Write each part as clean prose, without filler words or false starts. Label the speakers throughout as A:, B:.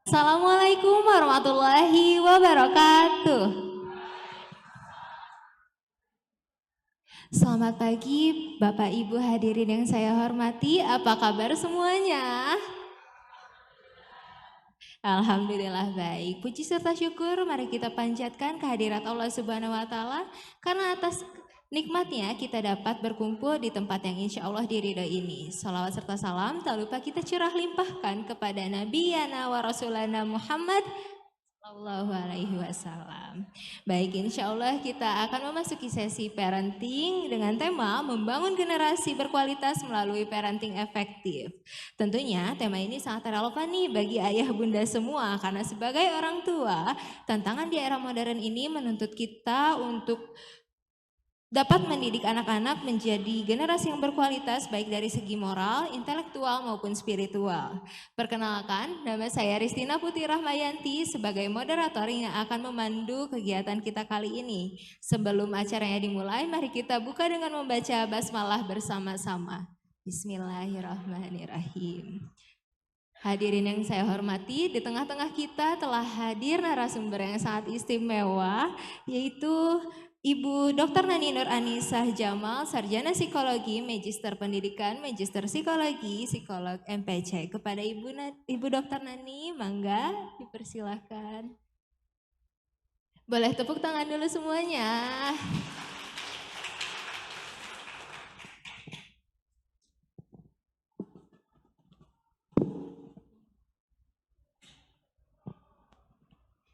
A: Assalamualaikum warahmatullahi wabarakatuh. Selamat pagi Bapak Ibu hadirin yang saya hormati, apa kabar semuanya? Alhamdulillah baik. Puji serta syukur mari kita panjatkan kehadirat Allah Subhanahu wa taala karena atas nikmatnya kita dapat berkumpul di tempat yang insya Allah diridhoi ini. Salawat serta salam tak lupa kita curah limpahkan kepada Nabi Yana wa Rasulana Muhammad Sallallahu alaihi wasallam. Baik, insya Allah kita akan memasuki sesi parenting dengan tema membangun generasi berkualitas melalui parenting efektif. Tentunya tema ini sangat relevan nih bagi ayah bunda semua karena sebagai orang tua, tantangan di era modern ini menuntut kita untuk dapat mendidik anak-anak menjadi generasi yang berkualitas baik dari segi moral, intelektual maupun spiritual. Perkenalkan, nama saya Ristina Putri Rahmayanti sebagai moderator yang akan memandu kegiatan kita kali ini. Sebelum acaranya dimulai, mari kita buka dengan membaca basmalah bersama-sama. Bismillahirrahmanirrahim. Hadirin yang saya hormati, di tengah-tengah kita telah hadir narasumber yang sangat istimewa, yaitu Ibu Dr. Nani Nur Anisah Jamal, Sarjana Psikologi, Magister Pendidikan, Magister Psikologi, Psikolog MPC. Kepada Ibu Dr. Nani, mangga dipersilahkan. Boleh tepuk tangan dulu semuanya.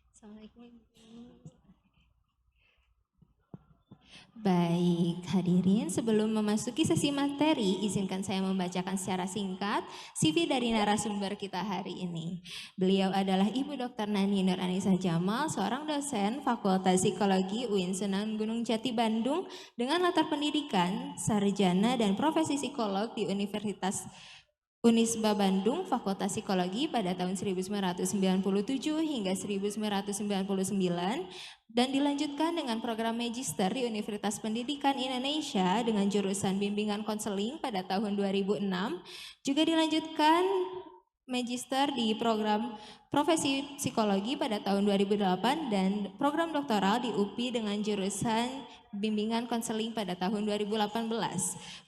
A: Assalamualaikum. Baik, hadirin, sebelum memasuki sesi materi, izinkan saya membacakan secara singkat CV dari narasumber kita hari ini. Beliau adalah Ibu Dr. Nani Nur Anisah Jamal, seorang dosen Fakultas Psikologi UIN Sunan Gunung Jati Bandung dengan latar pendidikan, sarjana dan profesi psikolog di Universitas Unisba Bandung, Fakultas Psikologi pada tahun 1997 hingga 1999 dan dilanjutkan dengan program Magister di Universitas Pendidikan Indonesia dengan jurusan Bimbingan Konseling pada tahun 2006. Juga dilanjutkan Magister di program Profesi Psikologi pada tahun 2008 dan program doktoral di UPI dengan jurusan Bimbingan Konseling pada tahun 2018.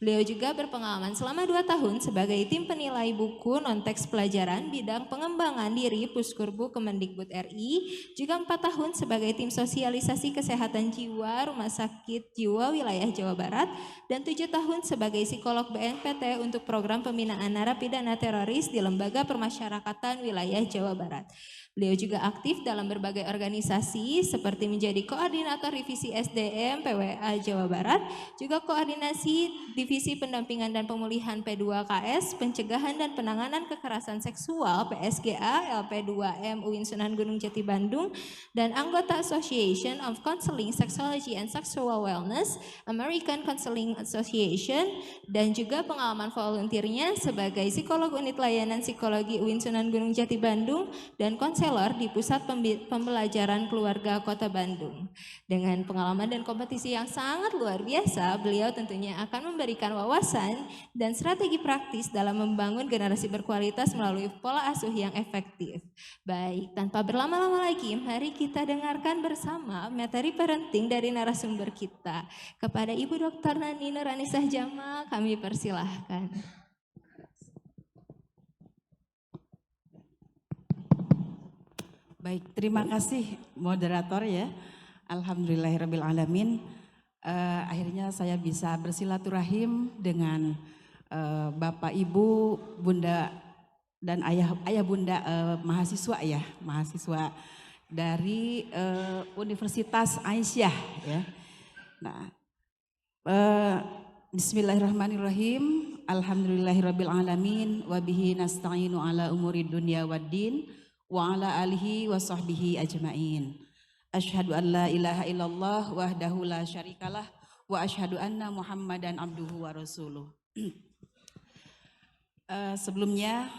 A: Beliau juga berpengalaman selama 2 tahun sebagai tim penilai buku non-teks pelajaran bidang pengembangan diri Puskurbu Kemendikbud RI, juga 4 tahun sebagai tim sosialisasi kesehatan jiwa Rumah Sakit Jiwa Wilayah Jawa Barat, dan 7 tahun sebagai psikolog BNPT untuk program pembinaan narapidana teroris di Lembaga Permasyarakatan Wilayah Jawa Barat. Beliau juga aktif dalam berbagai organisasi seperti menjadi koordinator divisi SDM PWA Jawa Barat, juga koordinasi divisi pendampingan dan pemulihan P2KS, pencegahan dan penanganan kekerasan seksual PSGA LP2M UIN Sunan Gunung Jati Bandung, dan anggota Association of Counseling Sexology and Sexual Wellness, American Counseling Association, dan juga pengalaman volunteernya sebagai psikolog unit layanan psikologi UIN Sunan Gunung Jati Bandung dan konselor di Pusat Pembelajaran Keluarga Kota Bandung. Dengan pengalaman dan kompetisi yang sangat luar biasa, beliau tentunya akan memberikan wawasan dan strategi praktis dalam membangun generasi berkualitas melalui pola asuh yang efektif. Baik, tanpa berlama-lama lagi, mari kita dengarkan bersama materi parenting dari narasumber kita. Kepada Ibu Dr. Nani Nur Anisah Jamal, kami persilahkan.
B: Baik, terima kasih moderator ya. Alhamdulillahirrabbilalamin. Akhirnya saya bisa bersilaturahim dengan Bapak Ibu, Bunda dan ayah bunda mahasiswa ya, mahasiswa dari Universitas Aisyah ya. Nah, Bismillahirrahmanirrahim. Alhamdulillahirrabbilalamin. Wabihi nasta'inu ala umuri dunya waddin. Wa ala alihi wa sahbihi ajma'in. Asyhadu an la ilaha illallah wahdahu la syarikalah wa asyhadu anna Muhammadan abduhu wa rasuluh. Sebelumnya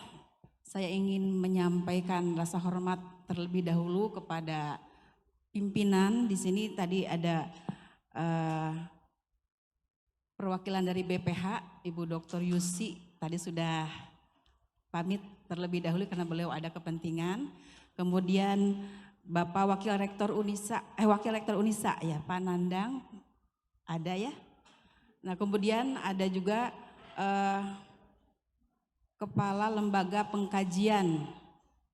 B: saya ingin menyampaikan rasa hormat terlebih dahulu kepada pimpinan. Di sini tadi ada perwakilan dari BPH, Ibu Dr. Yusi tadi sudah pamit terlebih dahulu karena beliau ada kepentingan. Kemudian Bapak Wakil Rektor Unisa ya, Pak Nandang ada ya. Nah kemudian ada juga Kepala Lembaga Pengkajian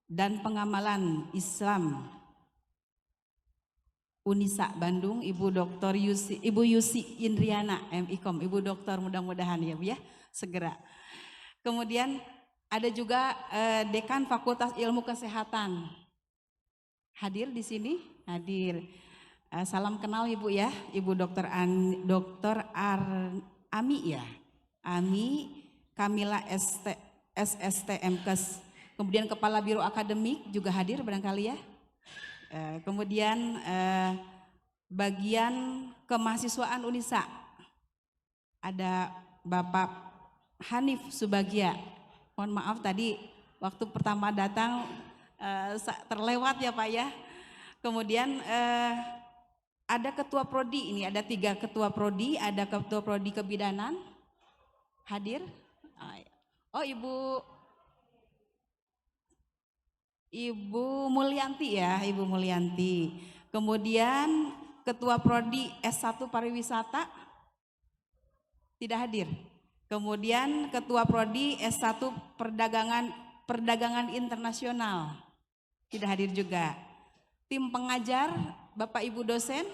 B: dan Pengamalan Islam Unisa Bandung, Ibu Yusi Indriana MIKOM, Ibu Dokter mudah-mudahan ya Bu ya, segera. Kemudian ada juga Dekan Fakultas Ilmu Kesehatan hadir di sini, hadir. Salam kenal Ibu ya, Ibu Dokter Ami ya, Ami Kamila SST MKes. Kemudian Kepala Biro Akademik juga hadir barangkali ya. Kemudian bagian kemahasiswaan Unisa ada Bapak Hanif Subagia. Mohon maaf tadi waktu pertama datang terlewat ya Pak ya. Kemudian ada Ketua Prodi, ini ada 3 Ketua Prodi, ada Ketua Prodi Kebidanan hadir. Oh Ibu Mulyanti ya, Ibu Mulyanti. Kemudian Ketua Prodi S1 Pariwisata tidak hadir. Kemudian Ketua Prodi S1 Perdagangan Internasional tidak hadir juga. Tim pengajar Bapak Ibu dosen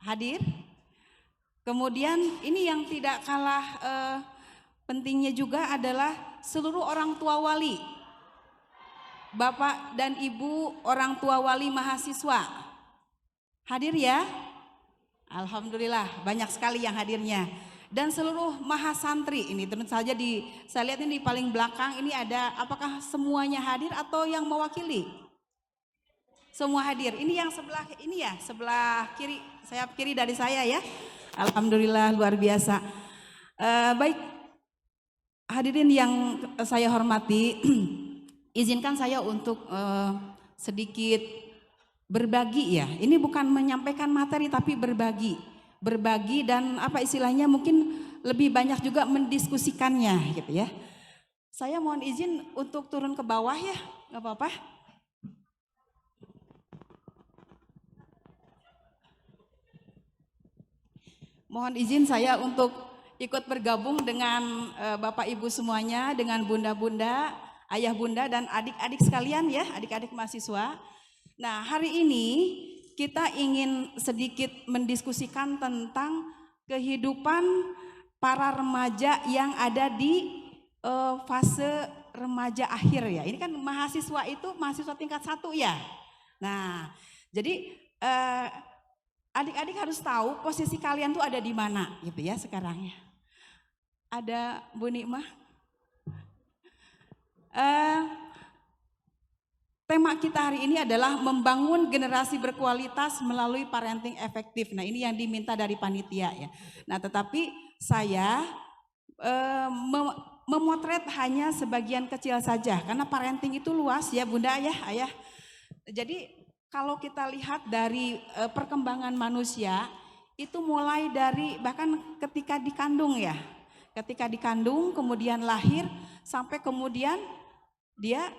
B: hadir. Kemudian ini yang tidak kalah pentingnya juga adalah seluruh orang tua wali. Bapak dan Ibu orang tua wali mahasiswa hadir ya. Alhamdulillah banyak sekali yang hadirnya. Dan seluruh mahasantri ini tentu saja saya lihat ini di paling belakang ini ada, apakah semuanya hadir atau yang mewakili? Semua hadir. Ini yang sebelah ini ya, sebelah kiri, sayap kiri dari saya ya. Alhamdulillah luar biasa. Baik hadirin yang saya hormati, izinkan saya untuk sedikit berbagi ya. Ini bukan menyampaikan materi tapi berbagi dan apa istilahnya mungkin lebih banyak juga mendiskusikannya gitu ya. Saya mohon izin untuk turun ke bawah ya, nggak apa-apa. Mohon izin saya untuk ikut bergabung dengan Bapak Ibu semuanya, dengan bunda-bunda, ayah bunda dan adik-adik sekalian ya, adik-adik mahasiswa. Nah hari ini kita ingin sedikit mendiskusikan tentang kehidupan para remaja yang ada di fase remaja akhir ya. Ini kan mahasiswa itu mahasiswa tingkat 1 ya. Nah jadi adik-adik harus tahu posisi kalian tuh ada di mana gitu ya sekarang ya. Ada Bu Nikmah. Tema kita hari ini adalah membangun generasi berkualitas melalui parenting efektif. Nah ini yang diminta dari panitia ya. Nah tetapi saya memotret hanya sebagian kecil saja karena parenting itu luas ya bunda ya ayah. Jadi kalau kita lihat dari perkembangan manusia itu mulai dari bahkan ketika dikandung ya. Ketika dikandung kemudian lahir sampai kemudian dia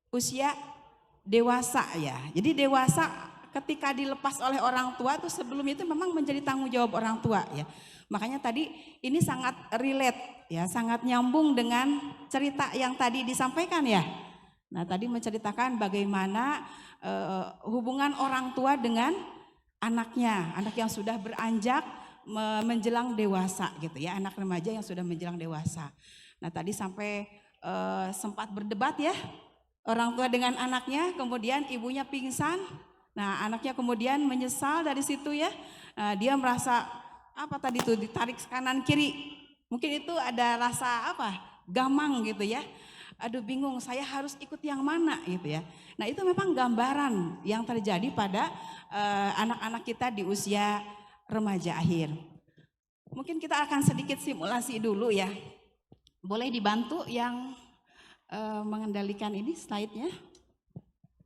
B: usia dewasa ya. Jadi dewasa ketika dilepas oleh orang tua itu sebelum itu memang menjadi tanggung jawab orang tua ya. Makanya tadi ini sangat relate ya, sangat nyambung dengan cerita yang tadi disampaikan ya. Nah tadi menceritakan bagaimana hubungan orang tua dengan anaknya, anak yang sudah beranjak menjelang dewasa gitu ya, anak remaja yang sudah menjelang dewasa. Nah tadi sampai sempat berdebat ya, orang tua dengan anaknya, kemudian ibunya pingsan. Nah anaknya kemudian menyesal dari situ ya, dia merasa apa tadi tuh ditarik kanan kiri, mungkin itu ada rasa apa, gamang gitu ya. Aduh bingung saya harus ikut yang mana gitu ya. Nah itu memang gambaran yang terjadi pada anak-anak kita di usia remaja akhir. Mungkin kita akan sedikit simulasi dulu ya. Boleh dibantu yang mengendalikan ini slide-nya.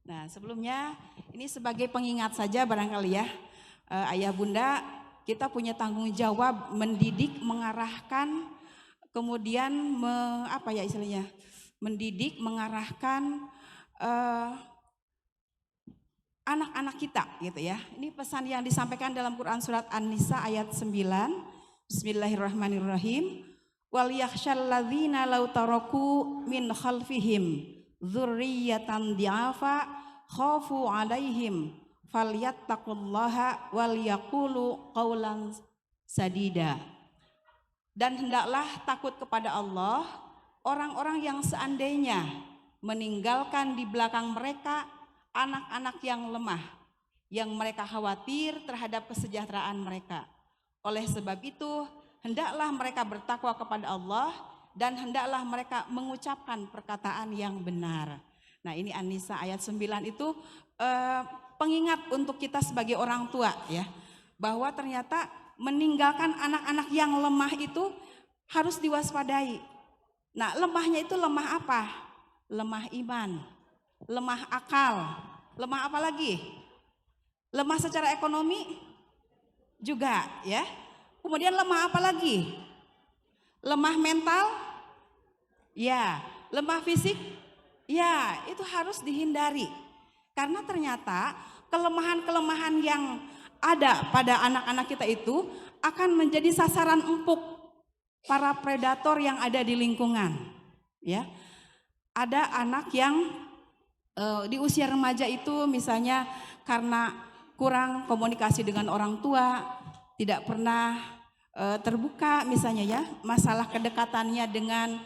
B: Nah sebelumnya ini sebagai pengingat saja barangkali ya. Ayah bunda kita punya tanggung jawab mendidik, mengarahkan kemudian apa ya istilahnya, mendidik, mengarahkan anak-anak kita gitu ya. Ini pesan yang disampaikan dalam Quran surat An-Nisa ayat 9. Bismillahirrahmanirrahim. Wal yakhshal ladzina law taraku min khalfihim dzurriyyatan di'afa khafu 'alaihim falyattaqullaha wal yaqulu qaulan sadida. Dan hendaklah takut kepada Allah orang-orang yang seandainya meninggalkan di belakang mereka anak-anak yang lemah, yang mereka khawatir terhadap kesejahteraan mereka. Oleh sebab itu, hendaklah mereka bertakwa kepada Allah dan hendaklah mereka mengucapkan perkataan yang benar. Nah, ini An-Nisa ayat 9 itu pengingat untuk kita sebagai orang tua ya, bahwa ternyata meninggalkan anak-anak yang lemah itu harus diwaspadai. Nah, lemahnya itu lemah apa? Lemah iman, lemah akal, lemah apa lagi? Lemah secara ekonomi juga ya. Kemudian lemah apa lagi? Lemah mental? Ya. Lemah fisik? Ya, itu harus dihindari. Karena ternyata kelemahan-kelemahan yang ada pada anak-anak kita itu akan menjadi sasaran empuk para predator yang ada di lingkungan. Ya. Ada anak yang di usia remaja itu misalnya karena kurang komunikasi dengan orang tua, tidak pernah terbuka misalnya ya, masalah kedekatannya dengan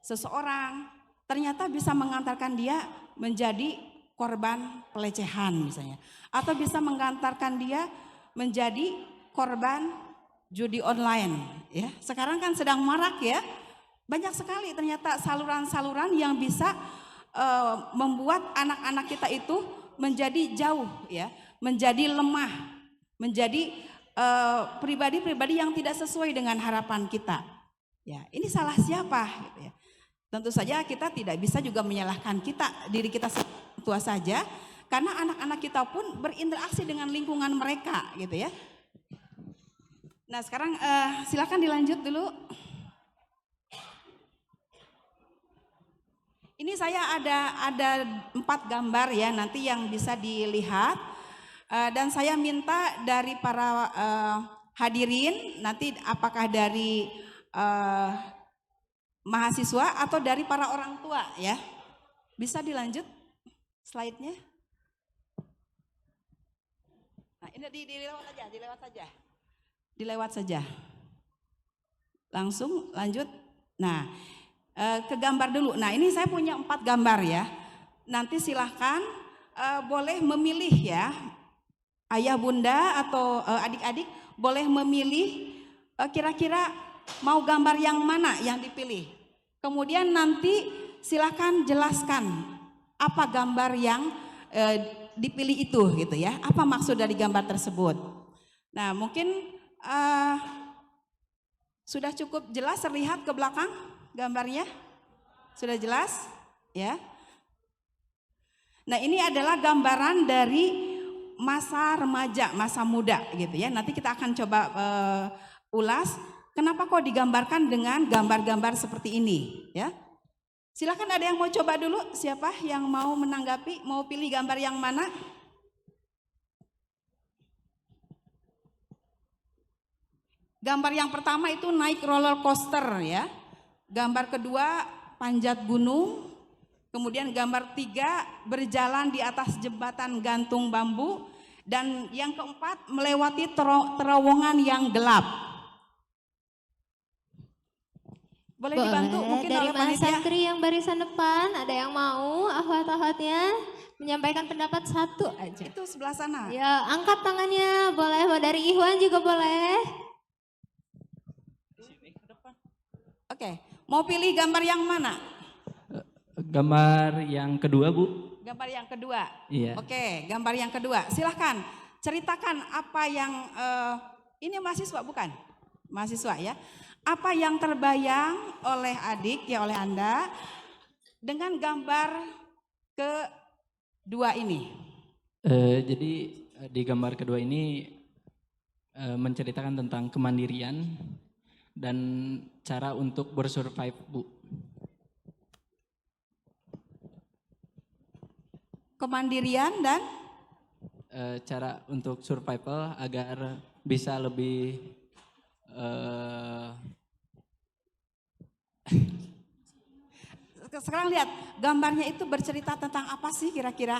B: seseorang, ternyata bisa mengantarkan dia menjadi korban pelecehan misalnya, atau bisa mengantarkan dia menjadi korban judi online ya. Sekarang kan sedang marak ya, banyak sekali ternyata saluran-saluran yang bisa membuat anak-anak kita itu menjadi jauh ya, menjadi lemah, menjadi pribadi-pribadi yang tidak sesuai dengan harapan kita. Ya, ini salah siapa? Gitu ya. Tentu saja kita tidak bisa juga menyalahkan diri kita tua saja, karena anak-anak kita pun berinteraksi dengan lingkungan mereka, gitu ya. Nah, sekarang silakan dilanjut dulu. Ini saya ada 4 gambar ya, nanti yang bisa dilihat, dan saya minta dari para hadirin nanti apakah dari mahasiswa atau dari para orang tua ya, bisa dilanjut slide-nya. Nah, ini dilewat saja, langsung lanjut. Nah, ke gambar dulu. Nah, ini saya punya 4 gambar ya. Nanti silahkan boleh memilih ya, ayah bunda atau adik-adik boleh memilih kira-kira mau gambar yang mana yang dipilih. Kemudian nanti silahkan jelaskan apa gambar yang dipilih itu gitu ya. Apa maksud dari gambar tersebut. Nah, mungkin sudah cukup jelas terlihat ke belakang gambarnya? Sudah jelas? Ya. Nah, ini adalah gambaran dari masa remaja, masa muda gitu ya. Nanti kita akan coba ulas kenapa kok digambarkan dengan gambar-gambar seperti ini ya. Silakan, ada yang mau coba dulu? Siapa yang mau menanggapi? Mau pilih gambar yang mana? Gambar yang pertama itu naik roller coaster ya. Gambar kedua panjat gunung. Kemudian gambar 3 berjalan di atas jembatan gantung bambu. Dan yang keempat melewati terowongan yang gelap. Boleh dibantu mungkin
A: dari
B: oleh panitia.
A: santri yang barisan depan, ada yang mau ahwat-ahwatnya menyampaikan pendapat satu aja.
B: Itu sebelah sana.
A: Ya, angkat tangannya, boleh. Dari Ikhwan juga boleh.
B: Oke, mau pilih gambar yang mana?
C: Gambar yang kedua, Bu.
B: Gambar yang kedua.
C: Iya.
B: Oke, gambar yang kedua. Silahkan ceritakan apa yang ini mahasiswa bukan? Mahasiswa ya. Apa yang terbayang oleh adik ya, oleh Anda dengan gambar kedua ini?
C: Jadi di gambar kedua ini menceritakan tentang kemandirian dan cara untuk bersurvive, Bu.
B: Kemandirian dan
C: Cara untuk survival agar bisa lebih
B: sekarang lihat gambarnya itu bercerita tentang apa sih kira-kira?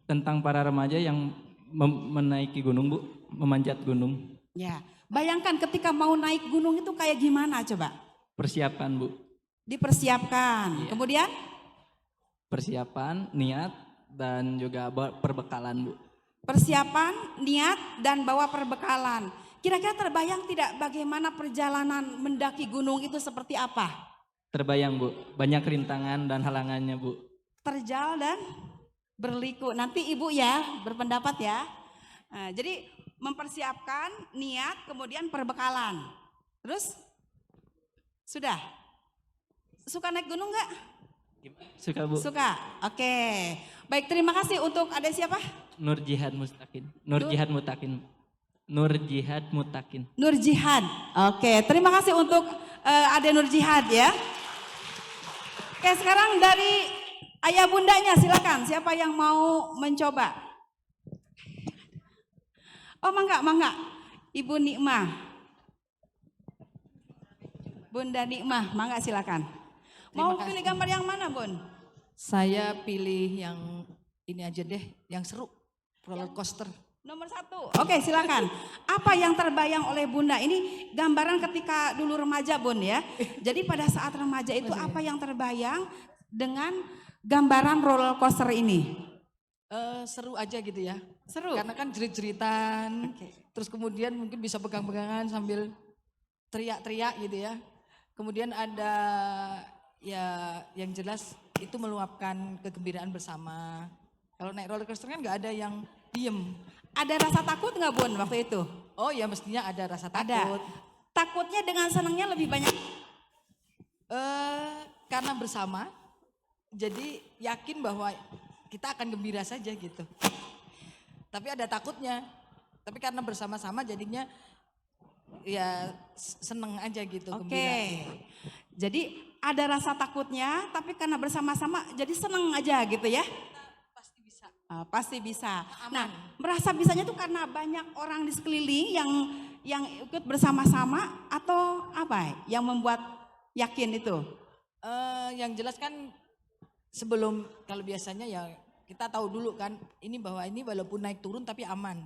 C: tentang para remaja yang menaiki gunung, Bu, memanjat gunung.
B: Ya, bayangkan ketika mau naik gunung itu kayak gimana coba?
C: Persiapan, Bu.
B: Dipersiapkan.
C: Iya.
B: Kemudian
C: Persiapan, niat, dan juga perbekalan, Bu.
B: persiapan, niat, dan bawa perbekalan. Kira-kira terbayang tidak bagaimana perjalanan mendaki gunung itu seperti apa?
C: Terbayang, Bu. Banyak rintangan dan halangannya, Bu.
B: Terjal dan berliku. Nanti Ibu ya berpendapat ya. Nah, jadi mempersiapkan, niat, kemudian perbekalan. Terus? Sudah? Suka naik gunung nggak?
C: Suka, Bu.
B: Suka. Oke. Baik, terima kasih untuk ada siapa?
C: Nur Jihad Mutakin. Nur Jihad Mutakin. Nur Jihad Mutakin.
B: Nur Jihad. Oke, terima kasih untuk Ade Nur Jihad ya. Oke, sekarang dari ayah bundanya silakan. Siapa yang mau mencoba? Oh, mangga. Ibu Nikmah. Bunda Nikmah, mangga silakan. Mau
D: Terima kasih.
B: pilih gambar yang mana, Bun?
D: Saya pilih yang ini aja deh, yang seru, roller coaster.
B: Nomor 1. Oke, silakan. Apa yang terbayang oleh Bunda? Ini gambaran ketika dulu remaja, Bun ya. Jadi pada saat remaja itu apa yang terbayang dengan gambaran roller coaster ini?
D: Seru aja gitu ya.
B: Seru.
D: Karena kan jerit-jeritan, terus kemudian mungkin bisa pegang-pegangan sambil teriak-teriak gitu ya. Kemudian ada ya yang jelas itu meluapkan kegembiraan bersama. Kalau naik roller coaster kan nggak ada yang diem.
B: Ada rasa takut nggak, Bun, waktu itu?
D: Oh ya mestinya ada rasa
B: Ada.
D: takut.
B: Takutnya dengan senangnya lebih banyak.
D: Karena bersama, jadi yakin bahwa kita akan gembira saja gitu. Tapi ada takutnya. Tapi karena bersama-sama jadinya ya seneng aja gitu.
B: Oke.
D: Gembira.
B: Jadi ada rasa takutnya, tapi karena bersama-sama jadi seneng aja gitu ya.
D: Pasti bisa.
B: Pasti bisa.
D: Aman.
B: Nah, merasa bisanya tuh karena banyak orang di sekeliling yang ikut bersama-sama atau apa yang membuat yakin itu?
D: Yang jelas kan sebelum, kalau biasanya ya kita tahu dulu kan ini bahwa ini walaupun naik turun tapi aman.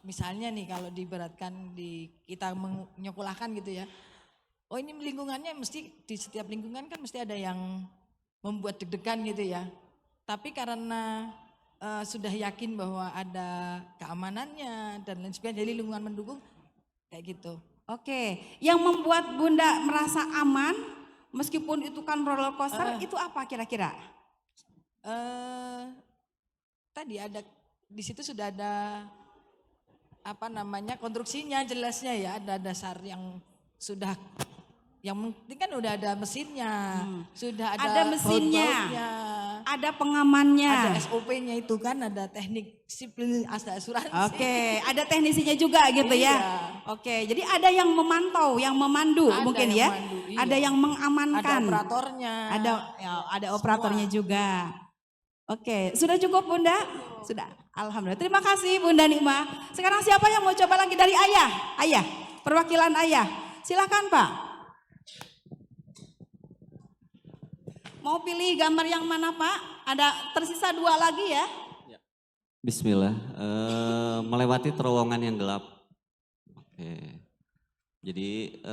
D: Misalnya nih kalau diberatkan kita menyekolahkan gitu ya. Oh ini lingkungannya mesti di setiap lingkungan kan mesti ada yang membuat deg-degan gitu ya. Tapi karena sudah yakin bahwa ada keamanannya dan lain sebagainya, jadi lingkungan mendukung kayak gitu.
B: Oke, yang membuat Bunda merasa aman meskipun itu kan roller coaster itu apa kira-kira?
D: Tadi ada di situ sudah ada apa namanya konstruksinya jelasnya ya, ada dasar yang sudah, yang penting kan udah ada mesinnya, sudah
B: Ada mesinnya,
D: baut-bautnya,
B: ada pengamannya.
D: ada SOP-nya itu kan, ada teknik sipil asuransi.
B: Oke, ada teknisinya juga gitu ya.
D: Iya.
B: Oke, jadi ada yang memantau, yang memandu
D: Ada
B: mungkin
D: yang
B: ya.
D: memandu, iya.
B: Ada yang
D: Ada
B: mengamankan.
D: operatornya.
B: Ada operatornya juga. Oke, sudah cukup Bunda? Sudah. Alhamdulillah. Terima kasih Bunda Nikmah. Sekarang siapa yang mau coba lagi dari Ayah? Ayah, perwakilan Ayah. Silakan Pak. Mau pilih gambar yang mana Pak? Ada tersisa 2 lagi ya.
E: Bismillah, melewati terowongan yang gelap. Oke. Jadi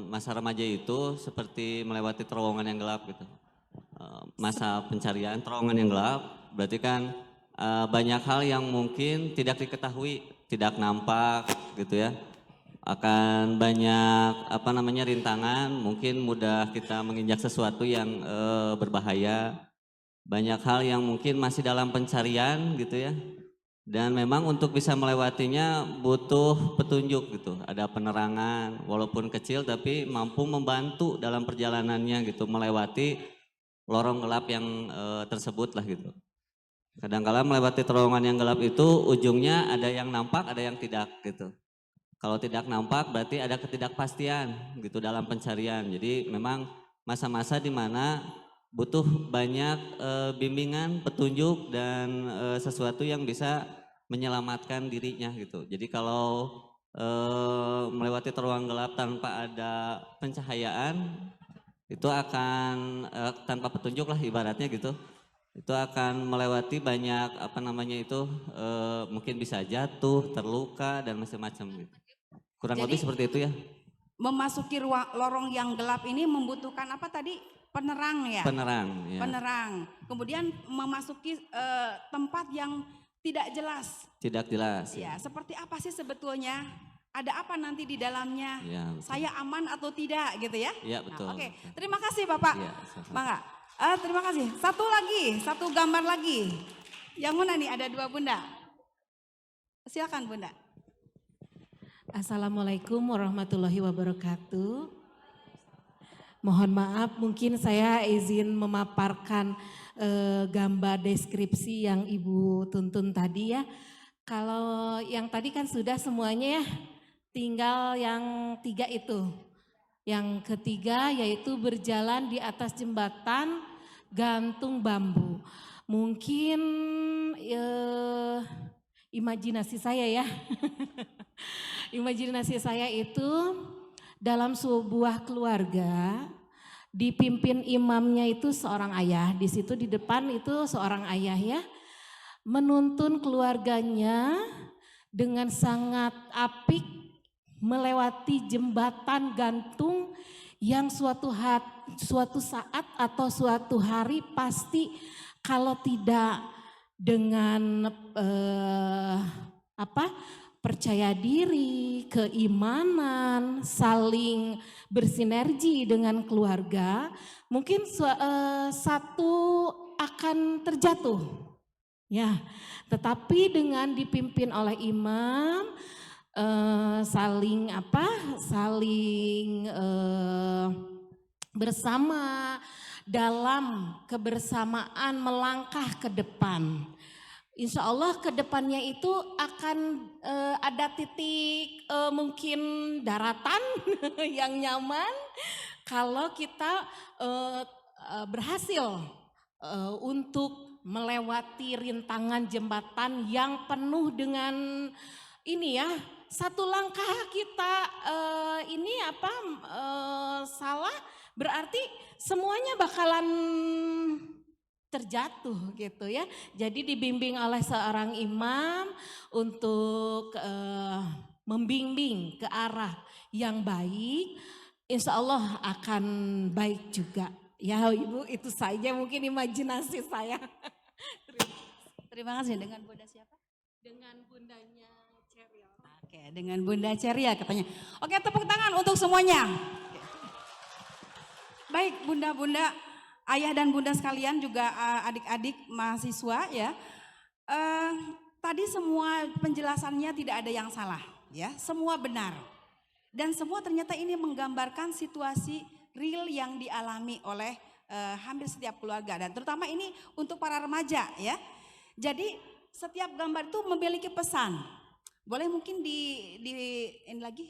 E: masa remaja itu seperti melewati terowongan yang gelap gitu. Masa pencarian terowongan yang gelap berarti kan banyak hal yang mungkin tidak diketahui, tidak nampak gitu ya. Akan banyak rintangan, mungkin mudah kita menginjak sesuatu yang berbahaya. Banyak hal yang mungkin masih dalam pencarian gitu ya. Dan memang untuk bisa melewatinya butuh petunjuk gitu. Ada penerangan walaupun kecil tapi mampu membantu dalam perjalanannya gitu, melewati lorong gelap yang tersebut lah gitu. Kadangkala melewati terowongan yang gelap itu ujungnya ada yang nampak, ada yang tidak gitu. Kalau tidak nampak berarti ada ketidakpastian gitu dalam pencarian. Jadi memang masa-masa di mana butuh banyak bimbingan, petunjuk dan sesuatu yang bisa menyelamatkan dirinya gitu. Jadi kalau melewati ruang gelap tanpa ada pencahayaan itu akan tanpa petunjuk lah ibaratnya gitu. Itu akan melewati banyak mungkin bisa jatuh, terluka dan macam-macam gitu. Kurang lebih seperti itu ya.
B: Memasuki lorong yang gelap ini membutuhkan apa tadi? Penerang ya?
E: Penerang. Ya.
B: Penerang. Kemudian memasuki tempat yang tidak jelas.
E: Tidak jelas.
B: Ya, seperti apa sih sebetulnya? Ada apa nanti di dalamnya?
E: Ya,
B: saya aman atau tidak gitu ya?
E: Iya betul.
B: Oke, terima kasih Bapak.
E: Ya,
B: Mangga. Terima kasih. Satu lagi, satu gambar lagi. Yang mana nih? Ada 2 bunda. Silakan bunda.
F: Assalamualaikum warahmatullahi wabarakatuh. Mohon maaf, mungkin saya izin memaparkan gambar deskripsi yang Ibu tuntun tadi ya. Kalau yang tadi kan sudah semuanya ya, tinggal yang 3 itu. Yang ketiga yaitu berjalan di atas jembatan gantung bambu. Mungkin imajinasi saya ya. Imajinasi saya itu dalam sebuah keluarga dipimpin imamnya itu seorang ayah. Di situ di depan itu seorang ayah ya. Menuntun keluarganya dengan sangat apik melewati jembatan gantung yang suatu saat atau suatu hari pasti kalau tidak dengan percaya diri, keimanan, saling bersinergi dengan keluarga, mungkin satu akan terjatuh. Ya, tetapi dengan dipimpin oleh imam saling bersama dalam kebersamaan melangkah ke depan. Insya Allah ke depannya itu akan ada titik mungkin daratan yang nyaman kalau kita berhasil untuk melewati rintangan jembatan yang penuh dengan ini ya. Satu langkah kita salah berarti semuanya bakalan terjatuh gitu ya. Jadi dibimbing oleh seorang imam untuk membimbing ke arah yang baik, insya Allah akan baik juga. Ya Ibu, itu saja mungkin imajinasi saya.
B: Terima kasih. Dengan Bunda siapa?
F: Dengan bundanya Ceril.
B: Oke, dengan Bunda Ceria katanya. Oke, tepuk tangan untuk semuanya. Baik bunda-bunda, ayah dan bunda sekalian juga adik-adik mahasiswa ya. Tadi semua penjelasannya tidak ada yang salah ya, semua benar. Dan semua ternyata ini menggambarkan situasi real yang dialami oleh hampir setiap keluarga dan terutama ini untuk para remaja ya. Jadi setiap gambar itu memiliki pesan. Boleh mungkin di ini lagi.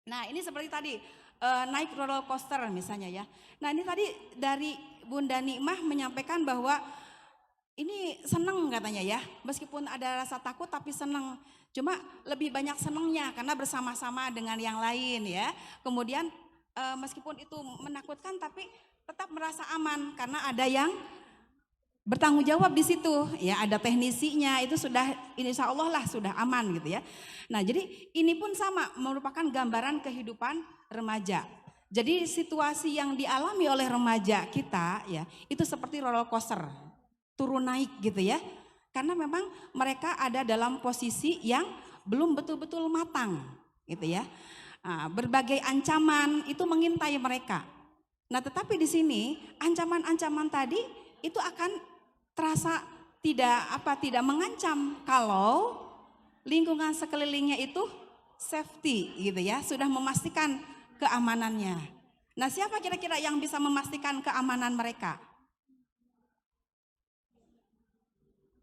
B: Nah ini seperti tadi naik roller coaster misalnya ya. Nah ini tadi dari Bunda Nikmah menyampaikan bahwa ini seneng katanya ya. Meskipun ada rasa takut tapi seneng. Cuma lebih banyak senengnya karena bersama-sama dengan yang lain ya. Kemudian meskipun itu menakutkan tapi tetap merasa aman karena ada yang bertanggung jawab di situ ya, ada teknisinya, itu sudah insya Allah lah sudah aman gitu ya. Nah jadi ini pun sama merupakan gambaran kehidupan remaja. Jadi situasi yang dialami oleh remaja kita ya itu seperti roller coaster, turun naik gitu ya. Karena memang mereka ada dalam posisi yang belum betul-betul matang gitu ya. Nah, berbagai ancaman itu mengintai mereka. Nah tetapi di sini ancaman-ancaman tadi itu akan terasa tidak mengancam kalau lingkungan sekelilingnya itu safety gitu ya, sudah memastikan keamanannya. Nah, siapa kira-kira yang bisa memastikan keamanan mereka?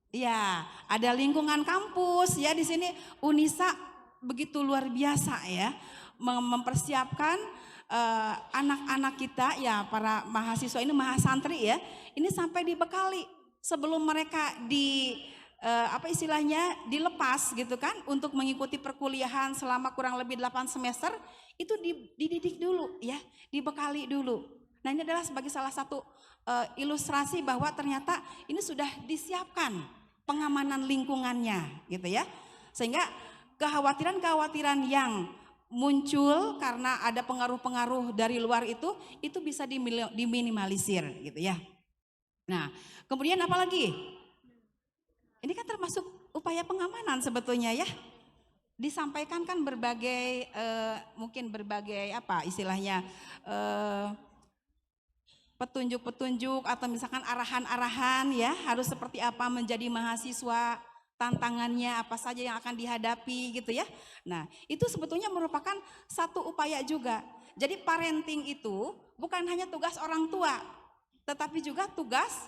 B: Ya, ada lingkungan kampus ya di sini. Unisa begitu luar biasa ya, mempersiapkan anak-anak kita ya, para mahasiswa ini, mahasantri ya, ini sampai dibekali sebelum mereka apa istilahnya dilepas gitu kan, untuk mengikuti perkuliahan selama kurang lebih 8 semester itu dididik dulu ya, dibekali dulu. Nah, ini adalah sebagai salah satu ilustrasi bahwa ternyata ini sudah disiapkan pengamanan lingkungannya gitu ya. Sehingga kekhawatiran-kekhawatiran yang muncul karena ada pengaruh-pengaruh dari luar itu bisa diminimalisir gitu ya. Nah, kemudian apa lagi? Ini kan termasuk upaya pengamanan sebetulnya ya. Disampaikan kan berbagai mungkin berbagai apa istilahnya petunjuk-petunjuk atau misalkan arahan-arahan ya, harus seperti apa menjadi mahasiswa, tantangannya apa saja yang akan dihadapi gitu ya. Nah, itu sebetulnya merupakan satu upaya juga. Jadi parenting itu bukan hanya tugas orang tua, tetapi juga tugas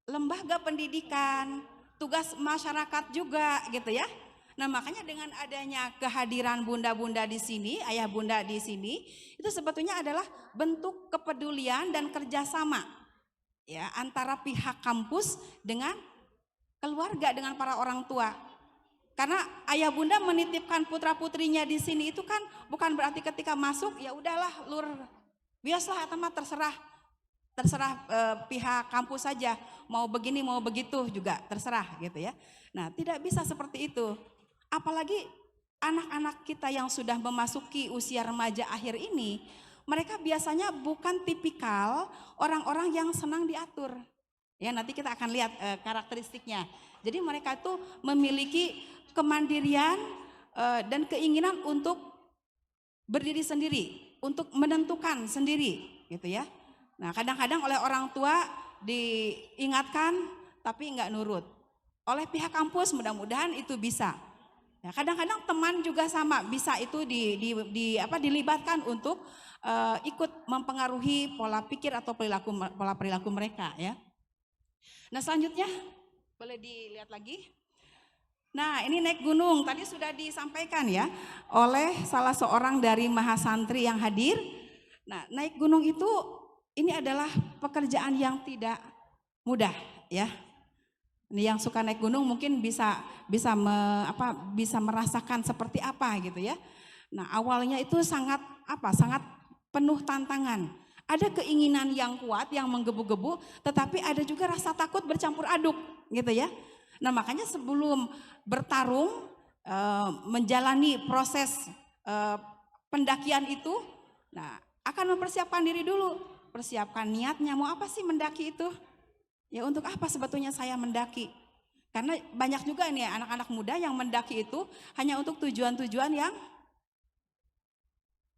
B: lembaga pendidikan, tugas masyarakat juga gitu ya. Nah, makanya dengan adanya kehadiran bunda-bunda di sini, ayah bunda di sini, itu sebetulnya adalah bentuk kepedulian dan kerjasama ya antara pihak kampus dengan keluarga, dengan para orang tua. Karena ayah bunda menitipkan putra putrinya di sini itu kan bukan berarti ketika masuk ya udahlah lur biasalah atau mah terserah pihak kampus saja, mau begini mau begitu juga terserah gitu ya. Nah, tidak bisa seperti itu. Apalagi anak-anak kita yang sudah memasuki usia remaja akhir ini, mereka biasanya bukan tipikal orang-orang yang senang diatur. Ya, nanti kita akan lihat karakteristiknya. Jadi mereka itu memiliki kemandirian dan keinginan untuk berdiri sendiri, untuk menentukan sendiri, gitu ya. Nah, kadang-kadang oleh orang tua diingatkan tapi enggak nurut. Oleh pihak kampus mudah-mudahan itu bisa. Ya, kadang-kadang teman juga sama, bisa itu dilibatkan untuk ikut mempengaruhi pola pikir atau pola perilaku mereka ya. Nah, selanjutnya boleh dilihat lagi. Nah, ini naik gunung tadi sudah disampaikan ya oleh salah seorang dari mahasantri yang hadir. Nah, naik gunung itu ini adalah pekerjaan yang tidak mudah ya. Ini yang suka naik gunung mungkin bisa merasakan seperti apa gitu ya. Nah, awalnya itu sangat penuh tantangan. Ada keinginan yang kuat yang menggebu-gebu, tetapi ada juga rasa takut bercampur aduk gitu ya. Nah, makanya sebelum bertarung menjalani proses pendakian itu, nah akan mempersiapkan diri dulu, persiapkan niatnya, mau apa sih mendaki itu? Ya untuk apa sebetulnya saya mendaki? Karena banyak juga nih anak-anak muda yang mendaki itu hanya untuk tujuan-tujuan yang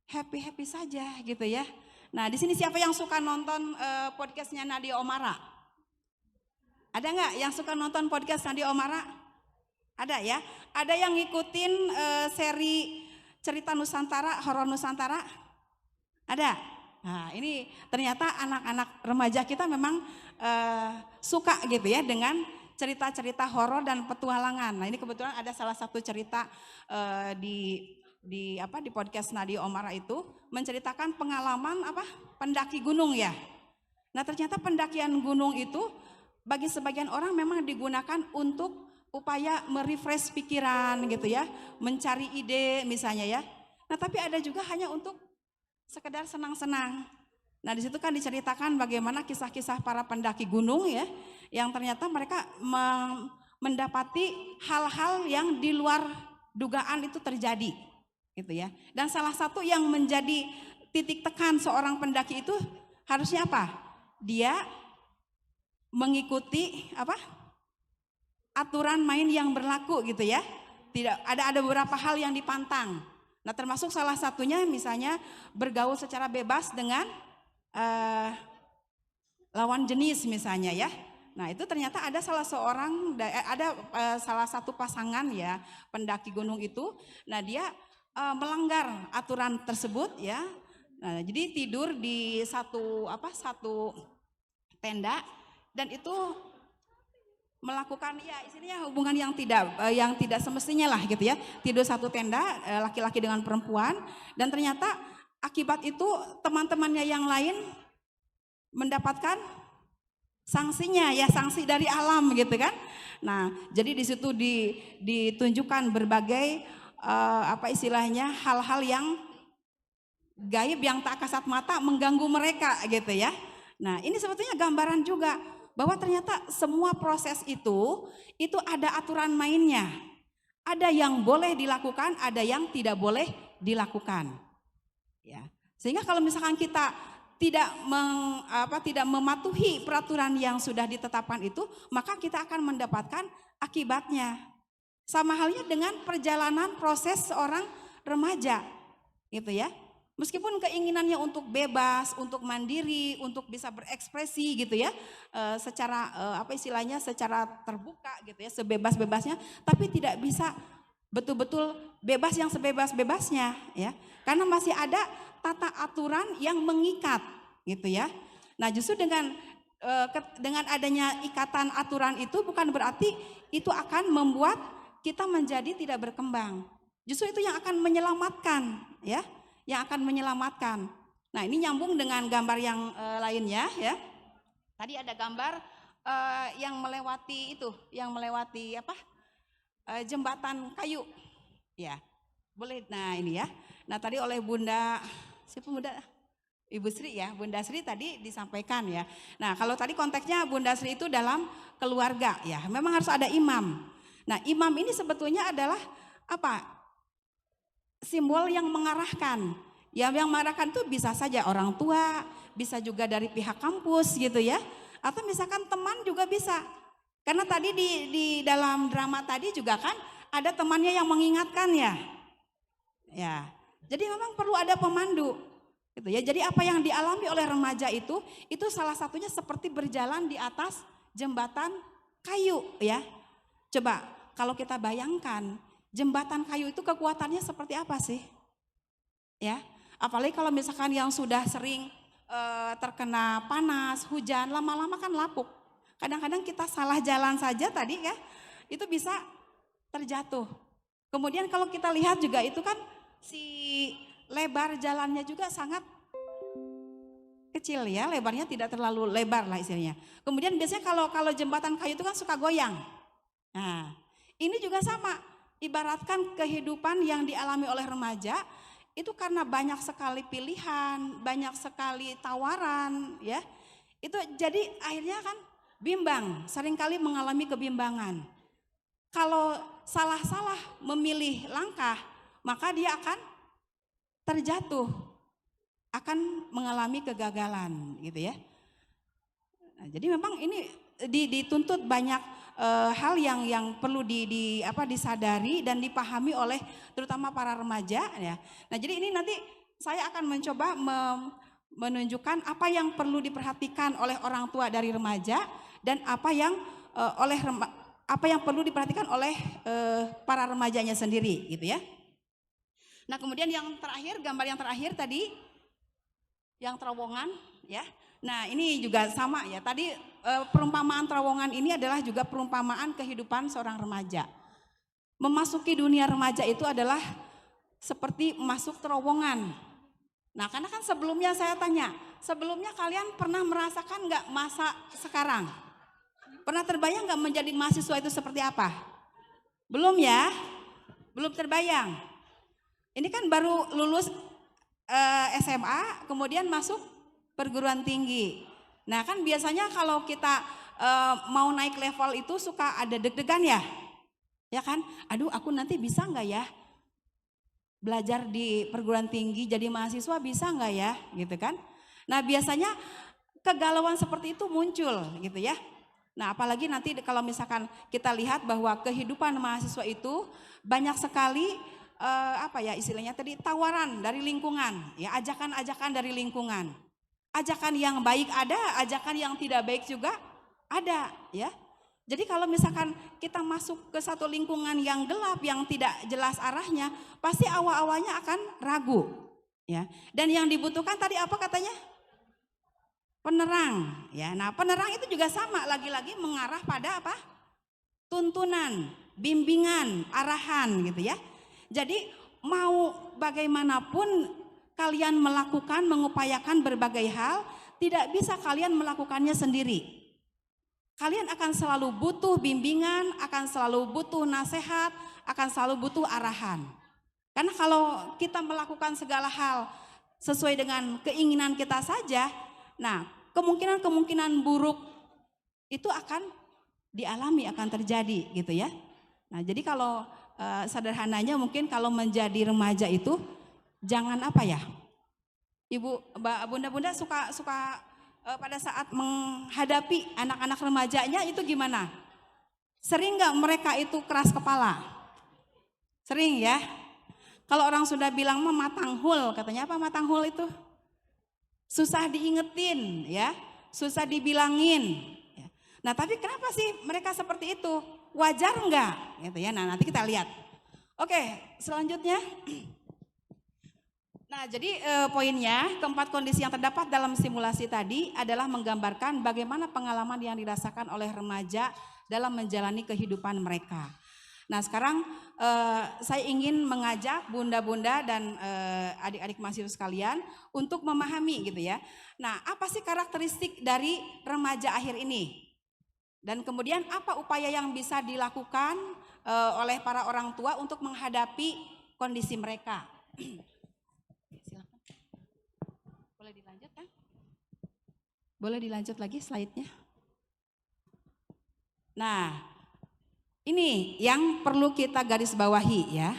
B: happy-happy saja gitu ya. Nah, di sini siapa yang suka nonton podcastnya Nadia Omara? Ada nggak yang suka nonton podcast Nadia Omara? Ada ya? Ada yang ngikutin seri cerita Nusantara, horor Nusantara? Ada? Nah, ini ternyata anak-anak remaja kita memang suka gitu ya dengan cerita-cerita horor dan petualangan. Nah, ini kebetulan ada salah satu cerita di podcast Nadia Omara itu menceritakan pengalaman pendaki gunung ya. Nah, ternyata pendakian gunung itu bagi sebagian orang memang digunakan untuk upaya merefresh pikiran gitu ya, mencari ide misalnya ya. Nah, tapi ada juga hanya untuk sekedar senang-senang. Nah, di situ kan diceritakan bagaimana kisah-kisah para pendaki gunung ya, yang ternyata mereka mendapati hal-hal yang di luar dugaan itu terjadi, gitu ya. Dan salah satu yang menjadi titik tekan seorang pendaki itu harusnya apa? Dia mengikuti aturan main yang berlaku gitu ya. Tidak ada beberapa hal yang dipantang. Nah, termasuk salah satunya misalnya bergaul secara bebas dengan lawan jenis misalnya ya. Nah, itu ternyata ada salah satu pasangan ya pendaki gunung itu. Nah, dia melanggar aturan tersebut ya. Nah, jadi tidur di satu tenda dan itu melakukan ya istilahnya hubungan yang tidak semestinya lah gitu ya. Tidur satu tenda laki-laki dengan perempuan, dan ternyata akibat itu teman-temannya yang lain mendapatkan sanksinya ya, sanksi dari alam gitu kan. Nah, jadi di situ ditunjukkan berbagai apa istilahnya hal-hal yang gaib yang tak kasat mata mengganggu mereka gitu ya. Nah, ini sebetulnya gambaran juga bahwa ternyata semua proses itu ada aturan mainnya. Ada yang boleh dilakukan, ada yang tidak boleh dilakukan. Ya. Sehingga kalau misalkan kita tidak mematuhi peraturan yang sudah ditetapkan itu, maka kita akan mendapatkan akibatnya. Sama halnya dengan perjalanan proses seorang remaja, gitu ya. Meskipun keinginannya untuk bebas, untuk mandiri, untuk bisa berekspresi gitu ya, secara secara terbuka gitu ya, sebebas-bebasnya, tapi tidak bisa betul-betul bebas yang sebebas-bebasnya ya, karena masih ada tata aturan yang mengikat gitu ya. Nah, justru dengan adanya ikatan aturan itu bukan berarti itu akan membuat kita menjadi tidak berkembang. Justru itu yang akan menyelamatkan ya. Yang akan menyelamatkan. Nah, ini nyambung dengan gambar yang lainnya ya. Tadi ada gambar yang melewati jembatan kayu. Ya, boleh. Nah, ini ya. Nah, tadi oleh Ibu Sri ya, Bunda Sri tadi disampaikan ya. Nah, kalau tadi konteksnya Bunda Sri itu dalam keluarga ya, memang harus ada imam. Nah, imam ini sebetulnya adalah apa? Simbol yang mengarahkan. Yang mengarahkan itu bisa saja orang tua, bisa juga dari pihak kampus gitu ya. Atau misalkan teman juga bisa. Karena tadi di dalam drama tadi juga kan ada temannya yang mengingatkan ya. Ya. Jadi memang perlu ada pemandu. Gitu ya. Jadi apa yang dialami oleh remaja itu salah satunya seperti berjalan di atas jembatan kayu ya. Coba kalau kita bayangkan jembatan kayu itu kekuatannya seperti apa sih? Ya, apalagi kalau misalkan yang sudah sering terkena panas, hujan, lama-lama kan lapuk. Kadang-kadang kita salah jalan saja tadi ya, itu bisa terjatuh. Kemudian kalau kita lihat juga itu kan si lebar jalannya juga sangat kecil ya, lebarnya tidak terlalu lebar lah istilahnya. Kemudian biasanya kalau jembatan kayu itu kan suka goyang. Nah, ini juga sama. Ibaratkan kehidupan yang dialami oleh remaja itu karena banyak sekali pilihan, banyak sekali tawaran ya. Itu jadi akhirnya kan bimbang, seringkali mengalami kebimbangan. Kalau salah-salah memilih langkah, maka dia akan terjatuh, akan mengalami kegagalan gitu ya. Nah, jadi memang ini dituntut banyak hal yang perlu disadari dan dipahami oleh terutama para remaja ya. Nah, jadi ini nanti saya akan mencoba menunjukkan apa yang perlu diperhatikan oleh orang tua dari remaja dan apa yang perlu diperhatikan oleh para remajanya sendiri gitu ya. Nah, kemudian yang terakhir, gambar yang terakhir tadi yang terowongan ya. Nah, ini juga sama ya. Tadi perumpamaan terowongan ini adalah juga perumpamaan kehidupan seorang remaja. Memasuki dunia remaja itu adalah seperti masuk terowongan. Nah, karena kan sebelumnya saya tanya, sebelumnya kalian pernah merasakan nggak masa sekarang? Pernah terbayang nggak menjadi mahasiswa itu seperti apa? Belum ya? Belum terbayang. Ini kan baru lulus SMA, kemudian masuk perguruan tinggi. Nah, kan biasanya kalau kita mau naik level itu suka ada deg-degan ya. Ya kan? Aduh, aku nanti bisa nggak ya belajar di perguruan tinggi jadi mahasiswa, bisa nggak ya gitu kan. Nah, biasanya kegalauan seperti itu muncul gitu ya. Nah, apalagi nanti kalau misalkan kita lihat bahwa kehidupan mahasiswa itu banyak sekali istilahnya tadi tawaran dari lingkungan, ya ajakan-ajakan dari lingkungan. Ajakan yang baik ada, ajakan yang tidak baik juga ada, ya. Jadi kalau misalkan kita masuk ke satu lingkungan yang gelap, yang tidak jelas arahnya, pasti awal-awalnya akan ragu, ya. Dan yang dibutuhkan tadi apa katanya? Penerang, ya. Nah, penerang itu juga sama, lagi-lagi mengarah pada apa? tuntunan, bimbingan, arahan gitu ya. Jadi mau bagaimanapun kalian melakukan, mengupayakan berbagai hal, tidak bisa kalian melakukannya sendiri. Kalian akan selalu butuh bimbingan, akan selalu butuh nasihat, akan selalu butuh arahan. Karena kalau kita melakukan segala hal sesuai dengan keinginan kita saja, nah kemungkinan-kemungkinan buruk itu akan dialami, akan terjadi gitu ya. Nah jadi kalau sederhananya mungkin kalau menjadi remaja itu jangan apa ya, ibu, bunda-bunda suka pada saat menghadapi anak-anak remajanya itu gimana? Sering nggak mereka itu keras kepala? Sering ya. Kalau orang sudah bilang mah matanghul, katanya apa matanghul itu? Susah diingetin ya, susah dibilangin. Ya. Nah tapi kenapa sih mereka seperti itu? Wajar enggak? Gitu ya. Nah nanti kita lihat. Oke, selanjutnya. Nah jadi poinnya keempat kondisi yang terdapat dalam simulasi tadi adalah menggambarkan bagaimana pengalaman yang dirasakan oleh remaja dalam menjalani kehidupan mereka. Nah sekarang saya ingin mengajak bunda-bunda dan adik-adik mahasiswa sekalian untuk memahami gitu ya. Nah apa sih karakteristik dari remaja akhir ini? Dan kemudian apa upaya yang bisa dilakukan oleh para orang tua untuk menghadapi kondisi mereka? Silakan. Boleh dilanjut kan? Boleh dilanjut lagi slide-nya? Nah ini yang perlu kita garis bawahi ya.